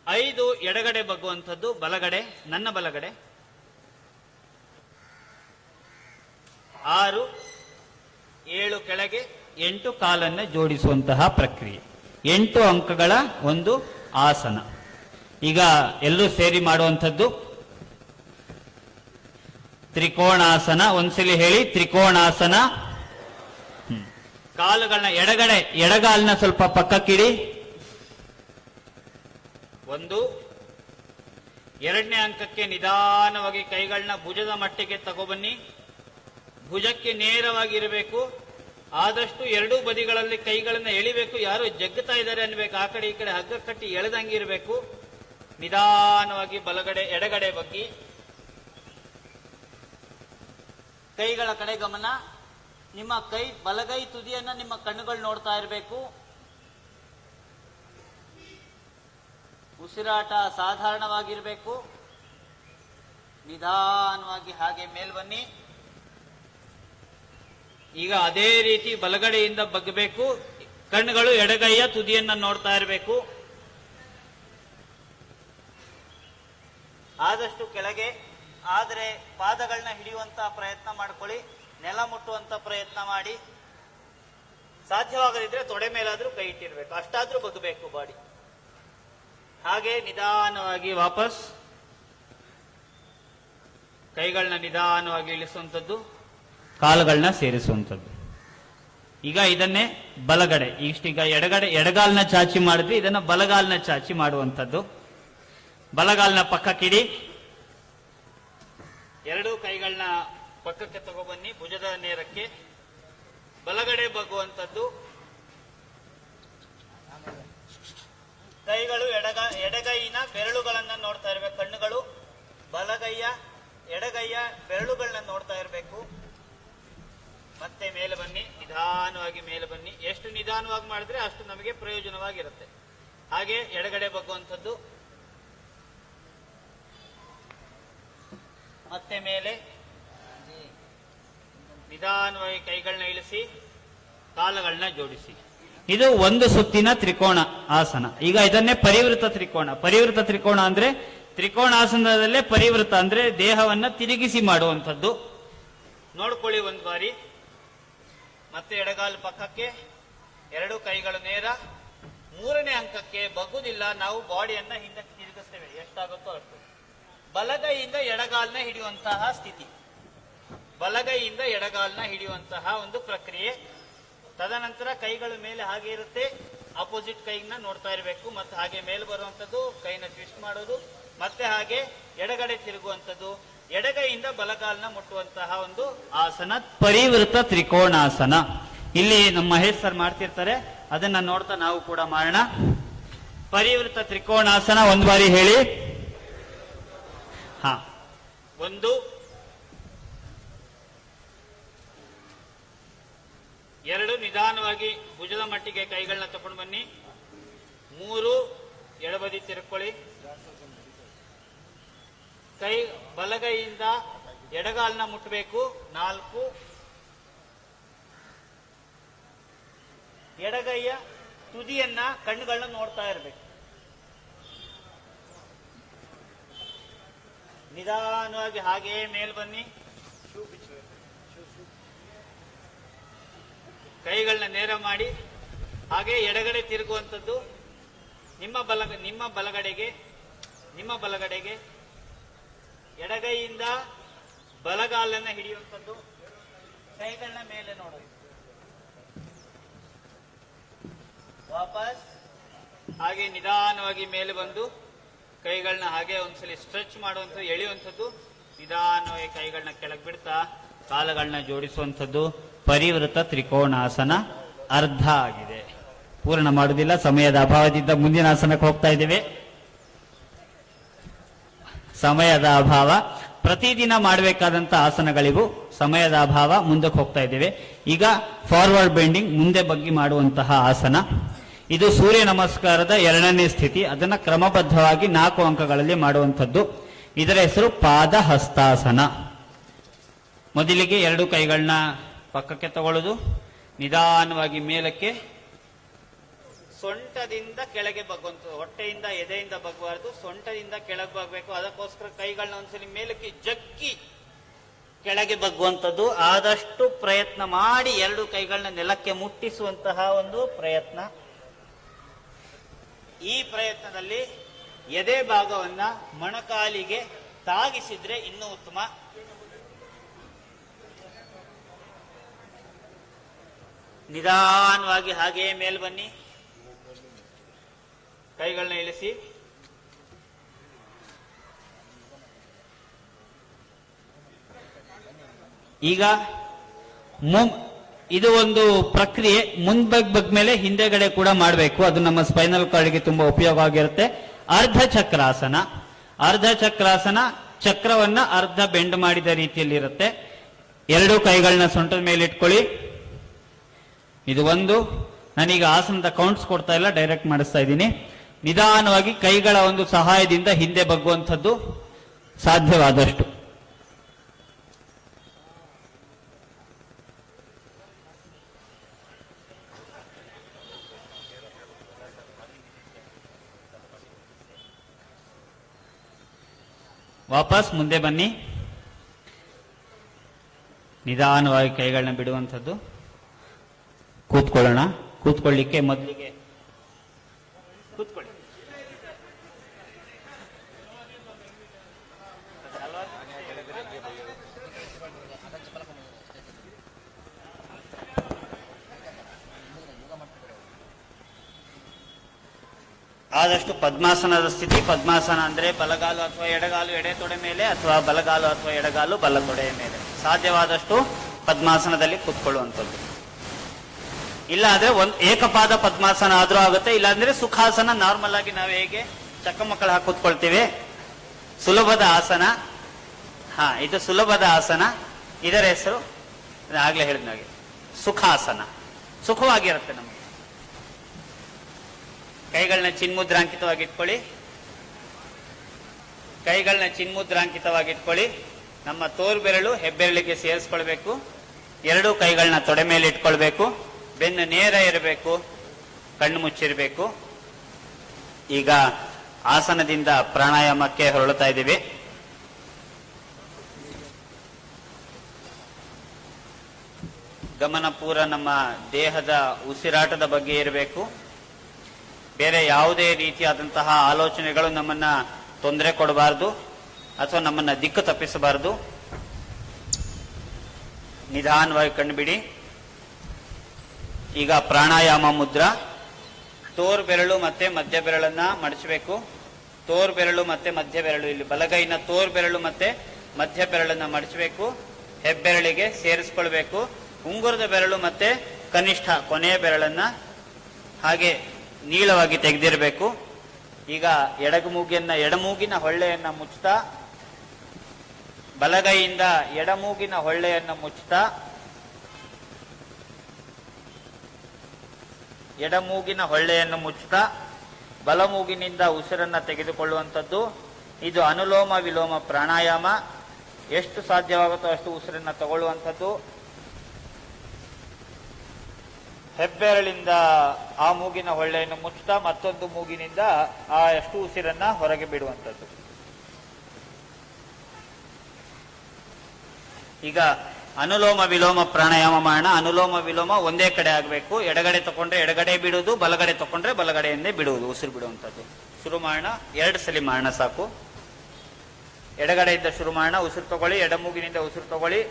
5 ಎಡಗಡೆ ಬಗ್ಗುವಂಥದ್ದು, ಬಲಗಡೆ, ನನ್ನ ಬಲಗಡೆ. 6 7 ಕೆಳಗೆ, 8 ಕಾಲನ್ನ ಜೋಡಿಸುವಂತಹ ಪ್ರಕ್ರಿಯೆ. 8 ಅಂಕಗಳ ಒಂದು ಆಸನ. ಈಗ ಎಲ್ಲರೂ ಸೇರಿ ಮಾಡುವಂಥದ್ದು ತ್ರಿಕೋಣಾಸನ. ಒಂದ್ಸಲಿ ಹೇಳಿ, ತ್ರಿಕೋಣಾಸನ. ಕಾಲುಗಳನ್ನ ಎಡಗಾಲನ್ನ ಸ್ವಲ್ಪ ಪಕ್ಕಕ್ಕಿಡಿ. 1. 2ನೇ ಅಂಕಕ್ಕೆ ನಿಧಾನವಾಗಿ ಕೈಗಳನ್ನ ಭುಜದ ಮಟ್ಟಿಗೆ ತಗೊಬನ್ನಿ. ಭುಜಕ್ಕೆ ನೇರವಾಗಿ ಇರಬೇಕು. ಆದಷ್ಟು 2 ಬದಿಗಳಲ್ಲಿ ಕೈಗಳನ್ನ ಎಳಿಬೇಕು. ಯಾರು ಜಗ್ಗುತ್ತಾ ಇದ್ದಾರೆ ಅನ್ಬೇಕು, ಆ ಕಡೆ ಈ ಕಡೆ ಹಗ್ಗ ಕಟ್ಟಿ ಎಳೆದಂಗೆ ಇರಬೇಕು. ನಿಧಾನವಾಗಿ ಎಡಗಡೆ ಬಗ್ಗಿ ಕೈಗಳ ಕಡೆ ಗಮನ. ನಿಮ್ಮ ಬಲಗೈ ತುದಿಯನ್ನ ನಿಮ್ಮ ಕಣ್ಣುಗಳು ನೋಡ್ತಾ ಇರಬೇಕು. ಉಸಿರಾಟ ಸಾಧಾರಣವಾಗಿರ್ಬೇಕು. ನಿಧಾನವಾಗಿ ಹಾಗೆ ಮೇಲ್ ಬನ್ನಿ. ಈಗ ಅದೇ ರೀತಿ ಬಲಗಡೆಯಿಂದ ಬಗ್ಗಬೇಕು. ಕಣ್ಣುಗಳು ಎಡಗೈಯ ತುದಿಯನ್ನ ನೋಡ್ತಾ ಇರಬೇಕು. ಆದಷ್ಟು ಕೆಳಗೆ, ಆದರೆ ಪಾದಗಳನ್ನ ಹಿಡಿಯುವಂತಹ ಪ್ರಯತ್ನ ಮಾಡ್ಕೊಳ್ಳಿ. ನೆಲ ಮುಟ್ಟುವಂತ ಪ್ರಯತ್ನ ಮಾಡಿ. ಸಾಧ್ಯವಾಗದಿದ್ರೆ ತೊಡೆ ಮೇಲಾದ್ರೂ ಕೈ ಇಟ್ಟಿರ್ಬೇಕು, ಅಷ್ಟಾದ್ರೂ ಬಗ್ಗಬೇಕು ಬಾಡಿ. ಹಾಗೆ ನಿಧಾನವಾಗಿ ವಾಪಸ್ ಕೈಗಳನ್ನ ನಿಧಾನವಾಗಿ ಇಳಿಸುವಂಥದ್ದು, ಕಾಲುಗಳನ್ನ ಸೇರಿಸುವಂಥದ್ದು. ಈಗ ಇದನ್ನೇ ಬಲಗಡೆ, ಇಷ್ಟೀಗ ಎಡಗಾಲ್ನ ಚಾಚಿ ಮಾಡಿದ್ವಿ, ಇದನ್ನ ಬಲಗಾಲ್ನ ಚಾಚಿ ಮಾಡುವಂಥದ್ದು. ಬಲಗಾಲ್ನ ಪಕ್ಕಕ್ಕಿಡಿ. 2 ಕೈಗಳನ್ನ ಪಕ್ಕಕ್ಕೆ ತಗೊಬನ್ನಿ, ಭುಜದ ನೇರಕ್ಕೆ. ಬಲಗಡೆ ಬಗ್ಗುವಂಥದ್ದು. ಕೈಗಳು ಎಡಗೈನ ಬೆರಳುಗಳನ್ನ ನೋಡ್ತಾ ಇರಬೇಕು. ಕಣ್ಣುಗಳು ಎಡಗೈಯ ಬೆರಳುಗಳನ್ನ ನೋಡ್ತಾ ಇರಬೇಕು. ಮತ್ತೆ ಮೇಲೆ ಬನ್ನಿ, ನಿಧಾನವಾಗಿ ಮೇಲೆ ಬನ್ನಿ. ಎಷ್ಟು ನಿಧಾನವಾಗಿ ಮಾಡಿದ್ರೆ ಅಷ್ಟು ನಮಗೆ ಪ್ರಯೋಜನವಾಗಿರುತ್ತೆ. ಹಾಗೆ ಎಡಗಡೆ ಬಗ್ಗುವಂಥದ್ದು. ಮತ್ತೆ ಮೇಲೆ ನಿಧಾನವಾಗಿ ಕೈಗಳನ್ನ ಇಳಿಸಿ, ಕಾಲುಗಳನ್ನ ಜೋಡಿಸಿ. ಇದು 1 ಸುತ್ತಿನ ತ್ರಿಕೋಣ ಆಸನ. ಈಗ ಇದನ್ನೇ ಪರಿವೃತ ತ್ರಿಕೋಣ. ಪರಿವೃತ ತ್ರಿಕೋಣ ಅಂದ್ರೆ ತ್ರಿಕೋಣಾಸನದಲ್ಲೇ ಪರಿವೃತ ಅಂದ್ರೆ ದೇಹವನ್ನ ತಿರುಗಿಸಿ ಮಾಡುವಂಥದ್ದು. ನೋಡ್ಕೊಳ್ಳಿ ಒಂದು ಬಾರಿ. ಮತ್ತೆ ಎಡಗಾಲು ಪಕ್ಕಕ್ಕೆ, ಎರಡು ಕೈಗಳು ನೇರ. ಮೂರನೇ ಅಂಕಕ್ಕೆ ಬಗ್ಗುದಿಲ್ಲ, ನಾವು ಬಾಡಿಯನ್ನ ಹಿಂದಕ್ಕೆ ತಿರುಗಿಸ್ತೇವೆ, ಎಷ್ಟಾಗುತ್ತೋ ಅಷ್ಟು. ಬಲಗೈಯಿಂದ ಎಡಗಾಲ್ನ ಹಿಡಿಯುವಂತಹ ಸ್ಥಿತಿ, ಬಲಗೈಯಿಂದ ಎಡಗಾಲ್ನ ಹಿಡಿಯುವಂತಹ ಒಂದು ಪ್ರಕ್ರಿಯೆ. ತದನಂತರ ಕೈಗಳು ಮೇಲೆ ಹಾಗೆ ಇರುತ್ತೆ, ಅಪೋಸಿಟ್ ಕೈನ ನೋಡ್ತಾ ಇರಬೇಕು. ಮತ್ತೆ ಹಾಗೆ ಮೇಲೆ ಬರುವಂತದ್ದು, ಕೈನ ಟ್ವಿಸ್ಟ್ ಮಾಡೋದು, ಮತ್ತೆ ಹಾಗೆ ಎಡಗಡೆ ತಿರುಗುವಂತದ್ದು, ಎಡಗೈಯಿಂದ ಬಲಗಾಲ್ನ ಮುಟ್ಟುವಂತಹ ಒಂದು ಆಸನ ಪರಿವೃತ ತ್ರಿಕೋಣಾಸನ. ಇಲ್ಲಿ ನಮ್ಮ ಮಹೇಶ್ ಸರ್ ಮಾಡ್ತಿರ್ತಾರೆ, ಅದನ್ನ ನೋಡ್ತಾ ನಾವು ಕೂಡ ಮಾಡೋಣ. ಪರಿವೃತ ತ್ರಿಕೋಣಾಸನ ಒಂದು ಬಾರಿ ಹೇಳಿ. ಹಾ, 1, 2 ನಿಧಾನವಾಗಿ ಭುಜದ ಮಟ್ಟಿಗೆ ಕೈಗಳನ್ನ ತಗೊಂಡು ಬನ್ನಿ. 3 ಎಡಬದಿ ತಿರುಕೊಳ್ಳಿ. ಕೈ ಬಲಗೈಯಿಂದ ಎಡಗಾಲ್ನ ಮುಟ್ಟಬೇಕು. 4 ಎಡಗೈಯ ತುದಿಯನ್ನ ಕಣ್ಣುಗಳನ್ನ ನೋಡ್ತಾ ಇರಬೇಕು. ನಿಧಾನವಾಗಿ ಹಾಗೇ ಮೇಲ್ ಬನ್ನಿ. ಕೈಗಳನ್ನ ನೇರ ಮಾಡಿ ಹಾಗೆ ಎಡಗಡೆ ತಿರುಗುವಂಥದ್ದು. ನಿಮ್ಮ ಬಲಗಡೆಗೆ ಎಡಗೈಯಿಂದ ಬಲಗಾಲನ್ನ ಹಿಡಿಯುವಂಥದ್ದು. ಕೈಗಳನ್ನ ಮೇಲೆ ನೋಡೋದು. ವಾಪಸ್ ಹಾಗೆ ನಿಧಾನವಾಗಿ ಮೇಲೆ ಬಂದು ಕೈಗಳನ್ನ ಹಾಗೆ ಒಂದ್ಸಲಿ ಸ್ಟ್ರೆಚ್ ಮಾಡುವಂಥದ್ದು, ಎಳೆಯುವಂಥದ್ದು. ನಿಧಾನವಾಗಿ ಕೈಗಳನ್ನ ಕೆಳಗೆ ಬಿಡ್ತಾ ಕಾಲುಗಳನ್ನ ಜೋಡಿಸುವಂಥದ್ದು. ಪರಿವೃತ ತ್ರಿಕೋಣಾಸನ ಅರ್ಧ ಆಗಿದೆ. ಪೂರ್ಣ ಮಾಡುವುದಿಲ್ಲ, ಸಮಯದ ಅಭಾವದಿಂದ ಮುಂದಿನ ಆಸನಕ್ಕೆ ಹೋಗ್ತಾ ಇದ್ದೇವೆ. ಸಮಯದ ಅಭಾವ, ಪ್ರತಿದಿನ ಮಾಡಬೇಕಾದಂತ ಆಸನಗಳಿವು. ಸಮಯದ ಅಭಾವ, ಮುಂದಕ್ಕೆ ಹೋಗ್ತಾ ಇದ್ದೇವೆ. ಈಗ ಫಾರ್ವರ್ಡ್ ಬೆಂಡಿಂಗ್, ಮುಂದೆ ಬಗ್ಗಿ ಮಾಡುವಂತಹ ಆಸನ. ಇದು ಸೂರ್ಯ ನಮಸ್ಕಾರದ 2ನೇ ಸ್ಥಿತಿ. ಅದನ್ನ ಕ್ರಮಬದ್ಧವಾಗಿ 4 ಅಂಕಗಳಲ್ಲಿ ಮಾಡುವಂಥದ್ದು. ಇದರ ಹೆಸರು ಪಾದ ಹಸ್ತಾಸನ. ಮೊದಲಿಗೆ 2 ಕೈಗಳನ್ನ ಪಕ್ಕಕ್ಕೆ ತಗೊಳ್ಳೋದು, ನಿಧಾನವಾಗಿ ಮೇಲಕ್ಕೆ, ಸೊಂಟದಿಂದ ಕೆಳಗೆ ಬಗ್ಗುವಂಥದ್ದು. ಹೊಟ್ಟೆಯಿಂದ ಎದೆಯಿಂದ ಬಗ್ಗಬಾರ್ದು, ಸೊಂಟದಿಂದ ಕೆಳಗೆ ಬಗ್ಬೇಕು. ಅದಕ್ಕೋಸ್ಕರ ಕೈಗಳನ್ನ ಒಂದ್ಸಲಿ ಮೇಲಕ್ಕೆ ಜಗ್ಗಿ ಕೆಳಗೆ ಬಗ್ಗುವಂಥದ್ದು. ಆದಷ್ಟು ಪ್ರಯತ್ನ ಮಾಡಿ 2 ಕೈಗಳನ್ನ ನೆಲಕ್ಕೆ ಮುಟ್ಟಿಸುವಂತಹ ಒಂದು ಪ್ರಯತ್ನ. ಈ ಪ್ರಯತ್ನದಲ್ಲಿ ಎದೆ ಭಾಗವನ್ನ ಮೊಣಕಾಲಿಗೆ ತಾಗಿಸಿದ್ರೆ ಇನ್ನೂ ಉತ್ತಮ. ನಿಧಾನವಾಗಿ ಹಾಗೆ ಮೇಲ್ ಬನ್ನಿ. ಕೈಗಳನ್ನ ಇಳಿಸಿ. ಈಗ ಇದು ಒಂದು ಪ್ರಕ್ರಿಯೆ. ಮುಂದ್ ಮೇಲೆ ಹಿಂದೆಗಡೆ ಕೂಡ ಮಾಡಬೇಕು. ಅದು ನಮ್ಮ ಸ್ಪೈನಲ್ ಕಾರ್ಡ್ಗೆ ತುಂಬಾ ಉಪಯೋಗ ಆಗಿರುತ್ತೆ. ಅರ್ಧ ಚಕ್ರಾಸನ. ಅರ್ಧ ಚಕ್ರಾಸನ ಚಕ್ರವನ್ನ ಅರ್ಧ ಬೆಂಡ್ ಮಾಡಿದ ರೀತಿಯಲ್ಲಿ ಇರುತ್ತೆ. 2 ಕೈಗಳನ್ನ ಸೊಂಟದ ಮೇಲೆ ಇಟ್ಕೊಳ್ಳಿ. ಇದು 1. ನಾನೀಗ ಆಸನದ ಕೌಂಟ್ಸ್ ಕೊಡ್ತಾ ಇಲ್ಲ, ಡೈರೆಕ್ಟ್ ಮಾಡಿಸ್ತಾ ಇದ್ದೀನಿ. ನಿಧಾನವಾಗಿ ಕೈಗಳ ಒಂದು ಸಹಾಯದಿಂದ ಹಿಂದೆ ಬಗ್ಗುವಂಥದ್ದು ಸಾಧ್ಯವಾದಷ್ಟು. ವಾಪಸ್ ಮುಂದೆ ಬನ್ನಿ. ನಿಧಾನವಾಗಿ ಕೈಗಳನ್ನ ಬಿಡುವಂಥದ್ದು. ಕೂತ್ಕೊಳ್ಳೋಣ. ಕೂತ್ಕೊಳ್ಳಿಕ್ಕೆ ಮೊದಲಿಗೆ ಕೂತ್ಕೊಳ್ಳಿ. ಆದಷ್ಟು ಪದ್ಮಾಸನದ ಸ್ಥಿತಿ. ಪದ್ಮಾಸನ ಅಂದ್ರೆ ಬಲಗಾಲು ಅಥವಾ ಎಡಗಾಲು ಎಡೆ ತೊಡೆ ಮೇಲೆ, ಅಥವಾ ಬಲಗಾಲು ಅಥವಾ ಎಡಗಾಲು ಬಲ ತೊಡೆಯ ಮೇಲೆ. ಸಾಧ್ಯವಾದಷ್ಟು ಪದ್ಮಾಸನದಲ್ಲಿ ಕೂತ್ಕೊಳ್ಳುವಂಥದ್ದು. ಇಲ್ಲ ಅಂದ್ರೆ ಏಕಪಾದ ಪದ್ಮಾಸನ ಆದ್ರೂ ಆಗುತ್ತೆ. ಇಲ್ಲಾಂದ್ರೆ ಸುಖಾಸನ, ನಾರ್ಮಲ್ ಆಗಿ ನಾವು ಹೇಗೆ ಚಕ್ಕಮಕ್ಕಳ ಹಾಕಿ ಕೂತ್ಕೊಳ್ತೀವಿ, ಸುಲಭದ ಆಸನ. ಇದು ಸುಲಭದ ಆಸನ. ಇದರ ಹೆಸರು ಆಗ್ಲೇ ಹೇಳಿದ್ನಾಗೆ ಸುಖಾಸನ. ಸುಖವಾಗಿರುತ್ತೆ ನಮಗೆ. ಕೈಗಳನ್ನ ಚಿನ್ಮುದ್ರಾಂಕಿತವಾಗಿಟ್ಕೊಳ್ಳಿ. ಕೈಗಳನ್ನ ಚಿನ್ಮುದ್ರಾಂಕಿತವಾಗಿಟ್ಕೊಳ್ಳಿ. ನಮ್ಮ ತೋರು ಬೆರಳು ಹೆಬ್ಬೆರಳಿಗೆ ಸೇರಿಸ್ಕೊಳ್ಬೇಕು. 2 ಕೈಗಳನ್ನ ತೊಡೆ ಮೇಲೆ ಇಟ್ಕೊಳ್ಬೇಕು. ಬೆನ್ನು ನೇರ ಇರಬೇಕು. ಕಣ್ಣು ಮುಚ್ಚಿರಬೇಕು. ಈಗ ಆಸನದಿಂದ ಪ್ರಾಣಾಯಾಮಕ್ಕೆ ಹೊರಡ್ತಾ ಇದ್ದೀವಿ. ಗಮನ ಪೂರ ನಮ್ಮ ದೇಹದ ಉಸಿರಾಟದ ಬಗ್ಗೆ ಇರಬೇಕು. ಬೇರೆ ಯಾವುದೇ ರೀತಿಯಾದಂತಹ ಆಲೋಚನೆಗಳು ನಮ್ಮನ್ನ ತೊಂದರೆ ಕೊಡಬಾರದು ಅಥವಾ ನಮ್ಮನ್ನ ದಿಕ್ಕು ತಪ್ಪಿಸಬಾರದು. ನಿಧಾನವಾಗಿ ಕಣ್ಬಿಡಿ. ಈಗ ಪ್ರಾಣಾಯಾಮ ಮುದ್ರಾ. ತೋರ್ ಬೆರಳು ಮತ್ತೆ ಮಧ್ಯ ಬೆರಳನ್ನ ಮಡಚಬೇಕು. ತೋರ್ ಬೆರಳು ಮತ್ತೆ ಮಧ್ಯ ಬೆರಳು, ಇಲ್ಲಿ ಬಲಗೈನ ತೋರ್ ಬೆರಳು ಮತ್ತೆ ಮಧ್ಯ ಬೆರಳನ್ನ ಮಡಚಬೇಕು. ಹೆಬ್ಬೆರಳಿಗೆ ಸೇರಿಸ್ಕೊಳ್ಬೇಕು. ಉಂಗುರದ ಬೆರಳು ಮತ್ತೆ ಕನಿಷ್ಠ ಕೊನೆಯ ಬೆರಳನ್ನ ಹಾಗೆ ನೀಳವಾಗಿ ತೆಗೆದಿರಬೇಕು. ಈಗ ಎಡಮೂಗಿನ ಹೊಳ್ಳೆಯನ್ನ ಮುಚ್ಚುತ್ತಾ, ಬಲಗೈಯಿಂದ ಎಡಮೂಗಿನ ಹೊಳ್ಳೆಯನ್ನು ಮುಚ್ಚುತ್ತಾ, ಎಡಮೂಗಿನ ಹೊಳ್ಳೆಯನ್ನು ಮುಚ್ಚುತ್ತಾ ಬಲಮೂಗಿನಿಂದ ಉಸಿರನ್ನ ತೆಗೆದುಕೊಳ್ಳುವಂಥದ್ದು. ಇದು ಅನುಲೋಮ ವಿಲೋಮ ಪ್ರಾಣಾಯಾಮ. ಎಷ್ಟು ಸಾಧ್ಯವಾಗುತ್ತೋ ಅಷ್ಟು ಉಸಿರನ್ನ ತಗೊಳ್ಳುವಂಥದ್ದು. ಹೆಬ್ಬೆರಳಿಂದ ಆ ಮೂಗಿನ ಹೊಳ್ಳೆಯನ್ನು ಮುಚ್ಚುತ್ತಾ ಮತ್ತೊಂದು ಮೂಗಿನಿಂದ ಆ ಎಷ್ಟು ಉಸಿರನ್ನ ಹೊರಗೆ ಬಿಡುವಂಥದ್ದು. ಈಗ ಅನುಲೋಮ ವಿಲೋಮ ಪ್ರಾಣಾಯಾಮ ಮಾಡೋಣ. ಅನುಲೋಮ ವಿಲೋಮ ಒಂದೇ ಕಡೆ ಆಗಬೇಕು. ಎಡಗಡೆ ತಕೊಂಡ್ರೆ ಎಡಗಡೆ ಬಿಡುವುದು, ಬಲಗಡೆ ತಕೊಂಡ್ರೆ ಬಲಗಡೆಯಿಂದೇ ಬಿಡುವುದು, ಉಸಿರು ಬಿಡುವಂಥದ್ದು. ಶುರು ಮಾಡೋಣ. 2 ಸಲ ಮಾಡೋಣ ಸಾಕು. ಎಡಗಡೆಯಿಂದ ಶುರು ಮಾಡೋಣ. ಉಸಿರು ತಗೊಳ್ಳಿ, ಎಡಮೂಗಿನಿಂದ ಉಸಿರು ತಗೊಳ್ಳಿ.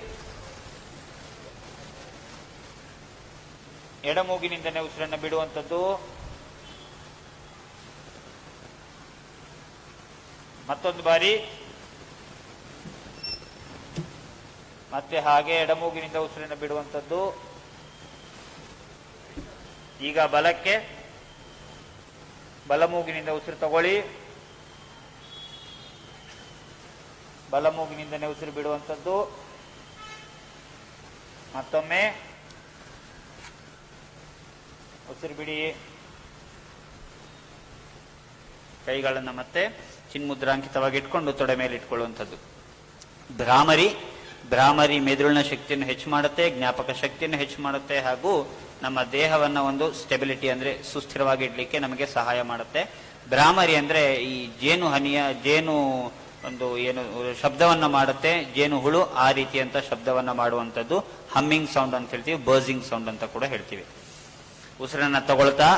ಎಡಮೂಗಿನಿಂದನೇ ಉಸಿರನ್ನು ಬಿಡುವಂಥದ್ದು. ಮತ್ತೊಂದು ಬಾರಿ. ಮತ್ತೆ ಹಾಗೆ ಎಡಮೂಗಿನಿಂದ ಉಸಿರನ್ನು ಬಿಡುವಂಥದ್ದು. ಈಗ ಬಲಕ್ಕೆ, ಬಲಮೂಗಿನಿಂದ ಉಸಿರು ತಗೊಳ್ಳಿ, ಬಲಮೂಗಿನಿಂದನೇ ಉಸಿರು ಬಿಡುವಂಥದ್ದು. ಮತ್ತೊಮ್ಮೆ ಉಸಿರು ಬಿಡಿ. ಕೈಗಳನ್ನು ಮತ್ತೆ ಚಿನ್ಮುದ್ರಾಂಕಿತವಾಗಿ ಇಟ್ಕೊಂಡು ತೊಡೆ ಮೇಲೆ ಇಟ್ಕೊಳ್ಳುವಂಥದ್ದು. ಭ್ರಾಮರಿ ಮೆದುಳಿನ ಶಕ್ತಿಯನ್ನು ಹೆಚ್ಚು ಮಾಡುತ್ತೆ, ಜ್ಞಾಪಕ ಶಕ್ತಿಯನ್ನು ಹೆಚ್ಚು ಮಾಡುತ್ತೆ, ಹಾಗೂ ನಮ್ಮ ದೇಹವನ್ನ ಒಂದು ಸ್ಟೆಬಿಲಿಟಿ ಅಂದ್ರೆ ಸುಸ್ಥಿರವಾಗಿ ಇಡ್ಲಿಕ್ಕೆ ನಮಗೆ ಸಹಾಯ ಮಾಡುತ್ತೆ. ಭ್ರಾಮರಿ ಅಂದ್ರೆ ಈ ಜೇನು ಒಂದು ಏನು ಶಬ್ದವನ್ನ ಮಾಡುತ್ತೆ, ಜೇನು ಹುಳು ಆ ರೀತಿಯಂತ ಶಬ್ದವನ್ನ ಮಾಡುವಂಥದ್ದು. ಹಮ್ಮಿಂಗ್ ಸೌಂಡ್ ಅಂತ ಹೇಳ್ತೀವಿ, ಬರ್ಜಿಂಗ್ ಸೌಂಡ್ ಅಂತ ಕೂಡ ಹೇಳ್ತೀವಿ. ಉಸಿರನ್ನ ತಗೊಳ್ತಾ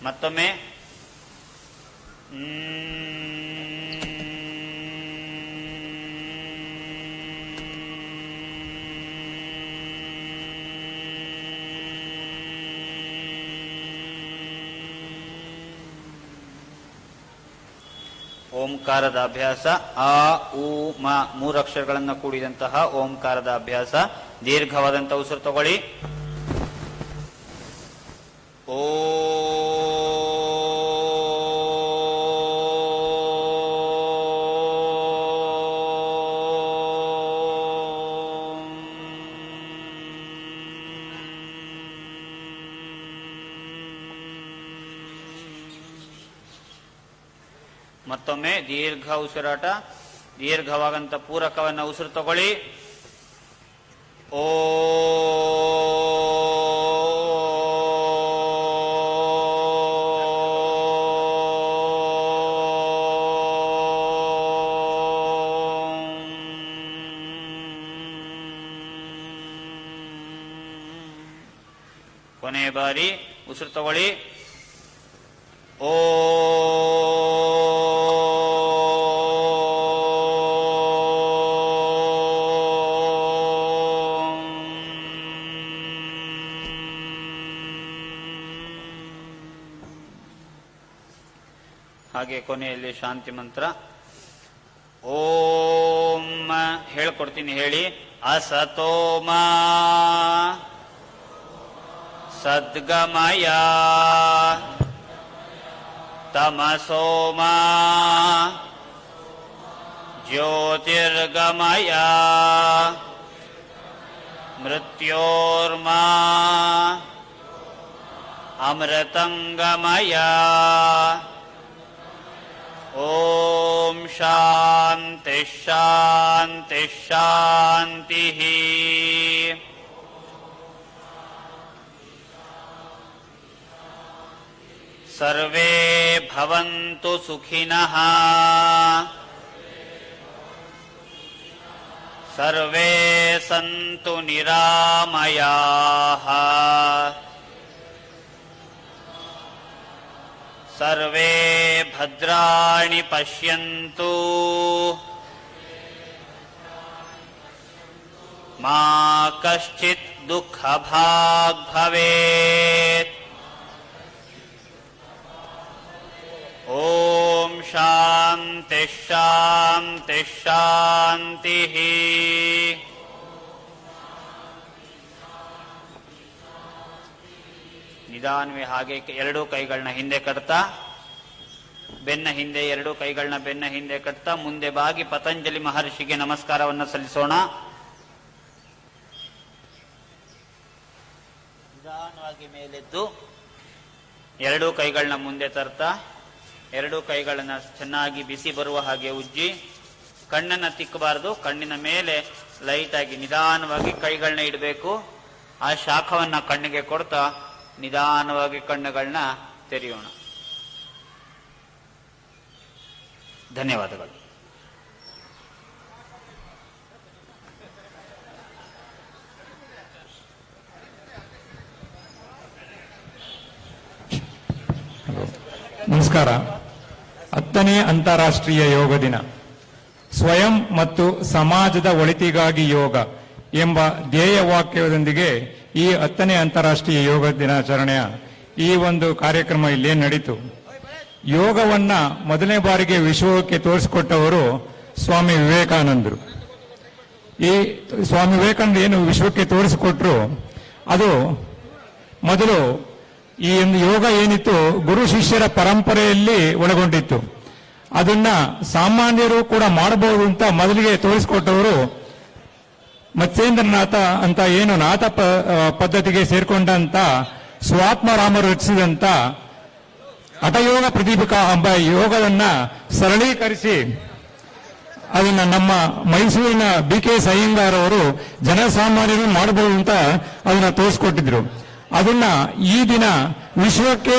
ಮತ್ತೊಮ್ಮೆ ಓಂಕಾರದ ಅಭ್ಯಾಸ. ಆ ಉ ಮ 3 ಅಕ್ಷರಗಳನ್ನು ಕೂಡಿದಂತಹ ಓಂಕಾರದ ಅಭ್ಯಾಸ. ದೀರ್ಘವಾದಂತ ಉಸಿರು ತಗೊಳ್ಳಿ. ಓ ಮತ್ತೊಮ್ಮೆ ದೀರ್ಘ ಉಸಿರಾಟ. ದೀರ್ಘವಾದಂತ ಪೂರಕವನ್ನ ಉಸಿರು ತಗೊಳ್ಳಿ. ಓ ಕೊನೆ ಬಾರಿ ಉಸಿರು ತಗೊಳ್ಳಿ. ಓ ಹಾಗೆ ಕೊನೆಯಲ್ಲಿ ಶಾಂತಿ ಮಂತ್ರ. ಓಂ ಹೇಳ್ಕೊಡ್ತೀನಿ, ಹೇಳಿ. ಅಸತೋಮ ಸದ್ಗಮಯ ತಮಸೋಮ ಜ್ಯೋತಿರ್ಗಮಯ ಮೃತ್ಯೋರ್ಮಾ ಅಮೃತಂಗಮಯ. ಓಂ ಶಾಂತಿ ಶಾಂತಿ ಶಾಂತಿ. ಸರ್ವೇ ಭವಂತು ಸುಖಿನಃ. ಸರ್ವೇ ಸಂತು ನಿರಾಮಯಾಃ. ಸರ್ವೇ ಭದ್ರಾಣಿ ಪಶ್ಯಂತು. ಮಾ ಕಶ್ಚಿತ್ ದುಃಖಭಾಗ್ ಭವೇತ್. ಓಂ ಶಾಂತಿ ಶಾಂತಿ ಶಾಂತಿ. ನಿಧಾನವೇ ಹಾಗೆ ಎರಡೂ ಕೈಗಳನ್ನ ಹಿಂದೆ ಕಟ್ತಾ, ಬೆನ್ನ ಹಿಂದೆ, ಎರಡೂ ಕೈಗಳನ್ನ ಬೆನ್ನ ಹಿಂದೆ ಕಟ್ತಾ ಮುಂದೆ ಬಾಗಿ ಪತಂಜಲಿ ಮಹರ್ಷಿಗೆ ನಮಸ್ಕಾರವನ್ನು ಸಲ್ಲಿಸೋಣ. ನಿಧಾನವಾಗಿ ಮೇಲೆದ್ದು ಎರಡೂ ಕೈಗಳನ್ನ ಮುಂದೆ ತರ್ತಾ, ಎರಡೂ ಕೈಗಳನ್ನ ಚೆನ್ನಾಗಿ ಬಿಸಿ ಬರುವ ಹಾಗೆ ಉಜ್ಜಿ, ಕಣ್ಣನ್ನ ತಿಕ್ಕಬಾರದು, ಕಣ್ಣಿನ ಮೇಲೆ ಲೈಟ್ ಆಗಿ ನಿಧಾನವಾಗಿ ಕೈಗಳನ್ನ ಇಡಬೇಕು. ಆ ಶಾಖವನ್ನ ಕಣ್ಣಿಗೆ ಕೊಡ್ತಾ ನಿಧಾನವಾಗಿ ಕಣ್ಣುಗಳನ್ನ ತೆರೆಯೋಣ. ಧನ್ಯವಾದಗಳು. ನಮಸ್ಕಾರ. 10ನೇ ಅಂತಾರಾಷ್ಟ್ರೀಯ ಯೋಗ ದಿನ. ಸ್ವಯಂ ಮತ್ತು ಸಮಾಜದ ಒಳಿತಿಗಾಗಿ ಯೋಗ ಎಂಬ ಧ್ಯೇಯ ವಾಕ್ಯದೊಂದಿಗೆ ಈ 10ನೇ ಅಂತಾರಾಷ್ಟ್ರೀಯ ಯೋಗ ದಿನಾಚರಣೆಯ ಈ ಒಂದು ಕಾರ್ಯಕ್ರಮ ಇಲ್ಲೇ ನಡೀತು. ಯೋಗವನ್ನ ಮೊದಲನೇ ಬಾರಿಗೆ ವಿಶ್ವಕ್ಕೆ ತೋರಿಸಿಕೊಟ್ಟವರು ಸ್ವಾಮಿ ವಿವೇಕಾನಂದರು. ಈ ಸ್ವಾಮಿ ವಿವೇಕಾನಂದ ಏನು ವಿಶ್ವಕ್ಕೆ ತೋರಿಸಿಕೊಟ್ರು, ಅದು ಮೊದಲು ಈ ಒಂದು ಯೋಗ ಏನಿತ್ತು ಗುರು ಶಿಷ್ಯರ ಪರಂಪರೆಯಲ್ಲಿ ಒಳಗೊಂಡಿತ್ತು. ಅದನ್ನ ಸಾಮಾನ್ಯರು ಕೂಡ ಮಾಡಬಹುದು ಅಂತ ಮೊದಲಿಗೆ ತೋರಿಸಿಕೊಟ್ಟವರು ಮತ್ಸ್ಯೇಂದ್ರನಾಥ ಅಂತ ಏನು ನಾಥ ಪದ್ಧತಿಗೆ ಸೇರ್ಕೊಂಡಂತ ಸ್ವಾತ್ಮರಾಮರು ರಚಿಸಿದಂತ ಹಠಯೋಗ ಪ್ರದೀಪಿಕಾ ಎಂಬ ಯೋಗವನ್ನ ಸರಳೀಕರಿಸಿ ಅದನ್ನ ನಮ್ಮ ಮೈಸೂರಿನ BK ಅಯ್ಯಂಗಾರ್ ಅವರು ಜನಸಾಮಾನ್ಯರು ಮಾಡಬಹುದು ಅಂತ ಅದನ್ನ ತೋರಿಸ್ಕೊಟ್ಟಿದ್ರು. ಅದನ್ನ ಈ ದಿನ ವಿಶ್ವಕ್ಕೆ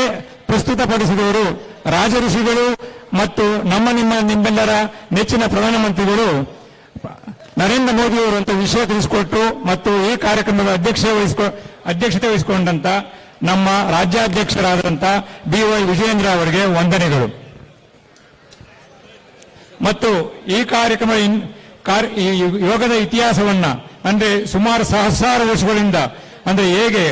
ಪ್ರಸ್ತುತಪಡಿಸಿದವರು ರಾಜ ಋಷಿಗಳು ಮತ್ತು ನಿಮ್ಮೆಲ್ಲರ ನೆಚ್ಚಿನ ಪ್ರಧಾನಮಂತ್ರಿಗಳು ನರೇಂದ್ರ ಮೋದಿ ಅವರು ಅಂತ ವಿಷಯ ತಿಳಿಸಿಕೊಟ್ಟು ಮತ್ತು ಈ ಕಾರ್ಯಕ್ರಮದ ಅಧ್ಯಕ್ಷತೆ ವಹಿಸಿಕೊಂಡಂತ ನಮ್ಮ ರಾಜ್ಯಾಧ್ಯಕ್ಷರಾದಂತ BY ವಿಜಯೇಂದ್ರ ಅವರಿಗೆ ವಂದನೆಗಳು. ಮತ್ತು ಈ ಕಾರ್ಯಕ್ರಮ ಈ ಯೋಗದ ಇತಿಹಾಸವನ್ನ ಅಂದ್ರೆ ಸುಮಾರು ಸಹಸ್ರಾರು ವರ್ಷಗಳಿಂದ ಅಂದ್ರೆ ಹೇಗೆ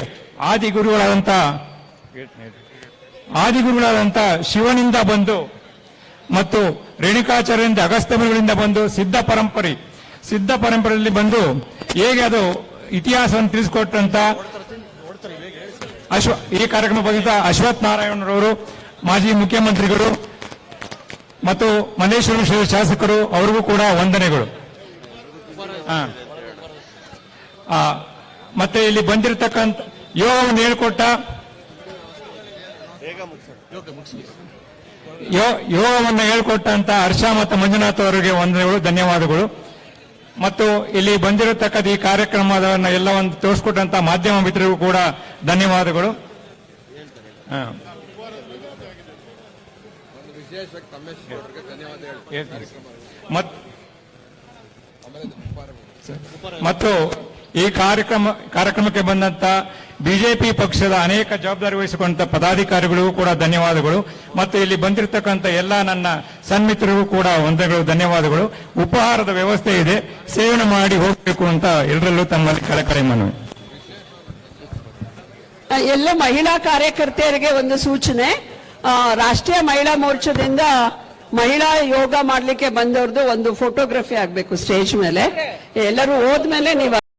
ಆದಿಗುರುಗಳಾದಂತ ಶಿವನಿಂದ ಬಂದು ಮತ್ತು ರೇಣುಕಾಚಾರ್ಯರಿಂದ ಅಗಸ್ತ್ಯಮುನಿಗಳಿಂದ ಬಂದು ಸಿದ್ಧ ಪರಂಪರೆಯಲ್ಲಿ ಬಂದು ಹೇಗೆ ಅದು ಇತಿಹಾಸವನ್ನು ತಿಳಿಸಿಕೊಟ್ಟಂತ ಈ ಕಾರ್ಯಕ್ರಮ ಬಂದಿದ್ದ ಅಶ್ವಥ್ ನಾರಾಯಣರವರು, ಮಾಜಿ ಮುಖ್ಯಮಂತ್ರಿಗಳು ಮತ್ತು ಮಲ್ಲೇಶ್ವರ ಶಾಸಕರು, ಅವರಿಗೂ ಕೂಡ ವಂದನೆಗಳು. ಮತ್ತೆ ಇಲ್ಲಿ ಬಂದಿರತಕ್ಕಂಥ ಯೋಗವನ್ನು ಹೇಳಿಕೊಟ್ಟ ಯೋಗವನ್ನು ಹೇಳ್ಕೊಟ್ಟಂತ ಹರ್ಷ ಮತ್ತು ಮಂಜುನಾಥ್ ಅವರಿಗೆ ವಂದನೆಗಳು, ಧನ್ಯವಾದಗಳು. ಮತ್ತು ಇಲ್ಲಿ ಬಂದಿರತಕ್ಕಂಥ ಈ ಕಾರ್ಯಕ್ರಮವನ್ನು ಎಲ್ಲವನ್ನು ತೋರಿಸ್ಕೊಟ್ಟಂತ ಮಾಧ್ಯಮ ಮಿತ್ರರಿಗೂ ಕೂಡ ಧನ್ಯವಾದಗಳು. ಮತ್ತು ಈ ಕಾರ್ಯಕ್ರಮಕ್ಕೆ ಬಂದಂತ ಬಿಜೆಪಿ ಪಕ್ಷದ ಅನೇಕ ಜವಾಬ್ದಾರಿ ವಹಿಸಿಕೊಂಡ ಪದಾಧಿಕಾರಿಗಳಿಗೂ ಕೂಡ ಧನ್ಯವಾದಗಳು. ಮತ್ತು ಇಲ್ಲಿ ಬಂದಿರತಕ್ಕಂಥ ಎಲ್ಲ ನನ್ನ ಸನ್ಮಿತ್ರರಿಗೂ ಕೂಡ ವಂದನೆಗಳು, ಧನ್ಯವಾದಗಳು. ಉಪಹಾರದ ವ್ಯವಸ್ಥೆ ಇದೆ, ಸೇವನೆ ಮಾಡಿ ಹೋಗಬೇಕು ಅಂತ ಎಲ್ಲರಲ್ಲೂ ತಮ್ಮಲ್ಲಿ ಕಳಕಳಿ ಮನವಿ. ಎಲ್ಲ ಮಹಿಳಾ ಕಾರ್ಯಕರ್ತೆಯರಿಗೆ ಒಂದು ಸೂಚನೆ. ರಾಷ್ಟ್ರೀಯ ಮಹಿಳಾ ಮೋರ್ಚಾದಿಂದ ಮಹಿಳಾ ಯೋಗ ಮಾಡ್ಲಿಕ್ಕೆ ಬಂದವ್ರದ್ದು ಒಂದು ಫೋಟೋಗ್ರಫಿ ಆಗ್ಬೇಕು ಸ್ಟೇಜ್ ಮೇಲೆ. ಎಲ್ಲರೂ ಹೋದ್ಮೇಲೆ ನೀವು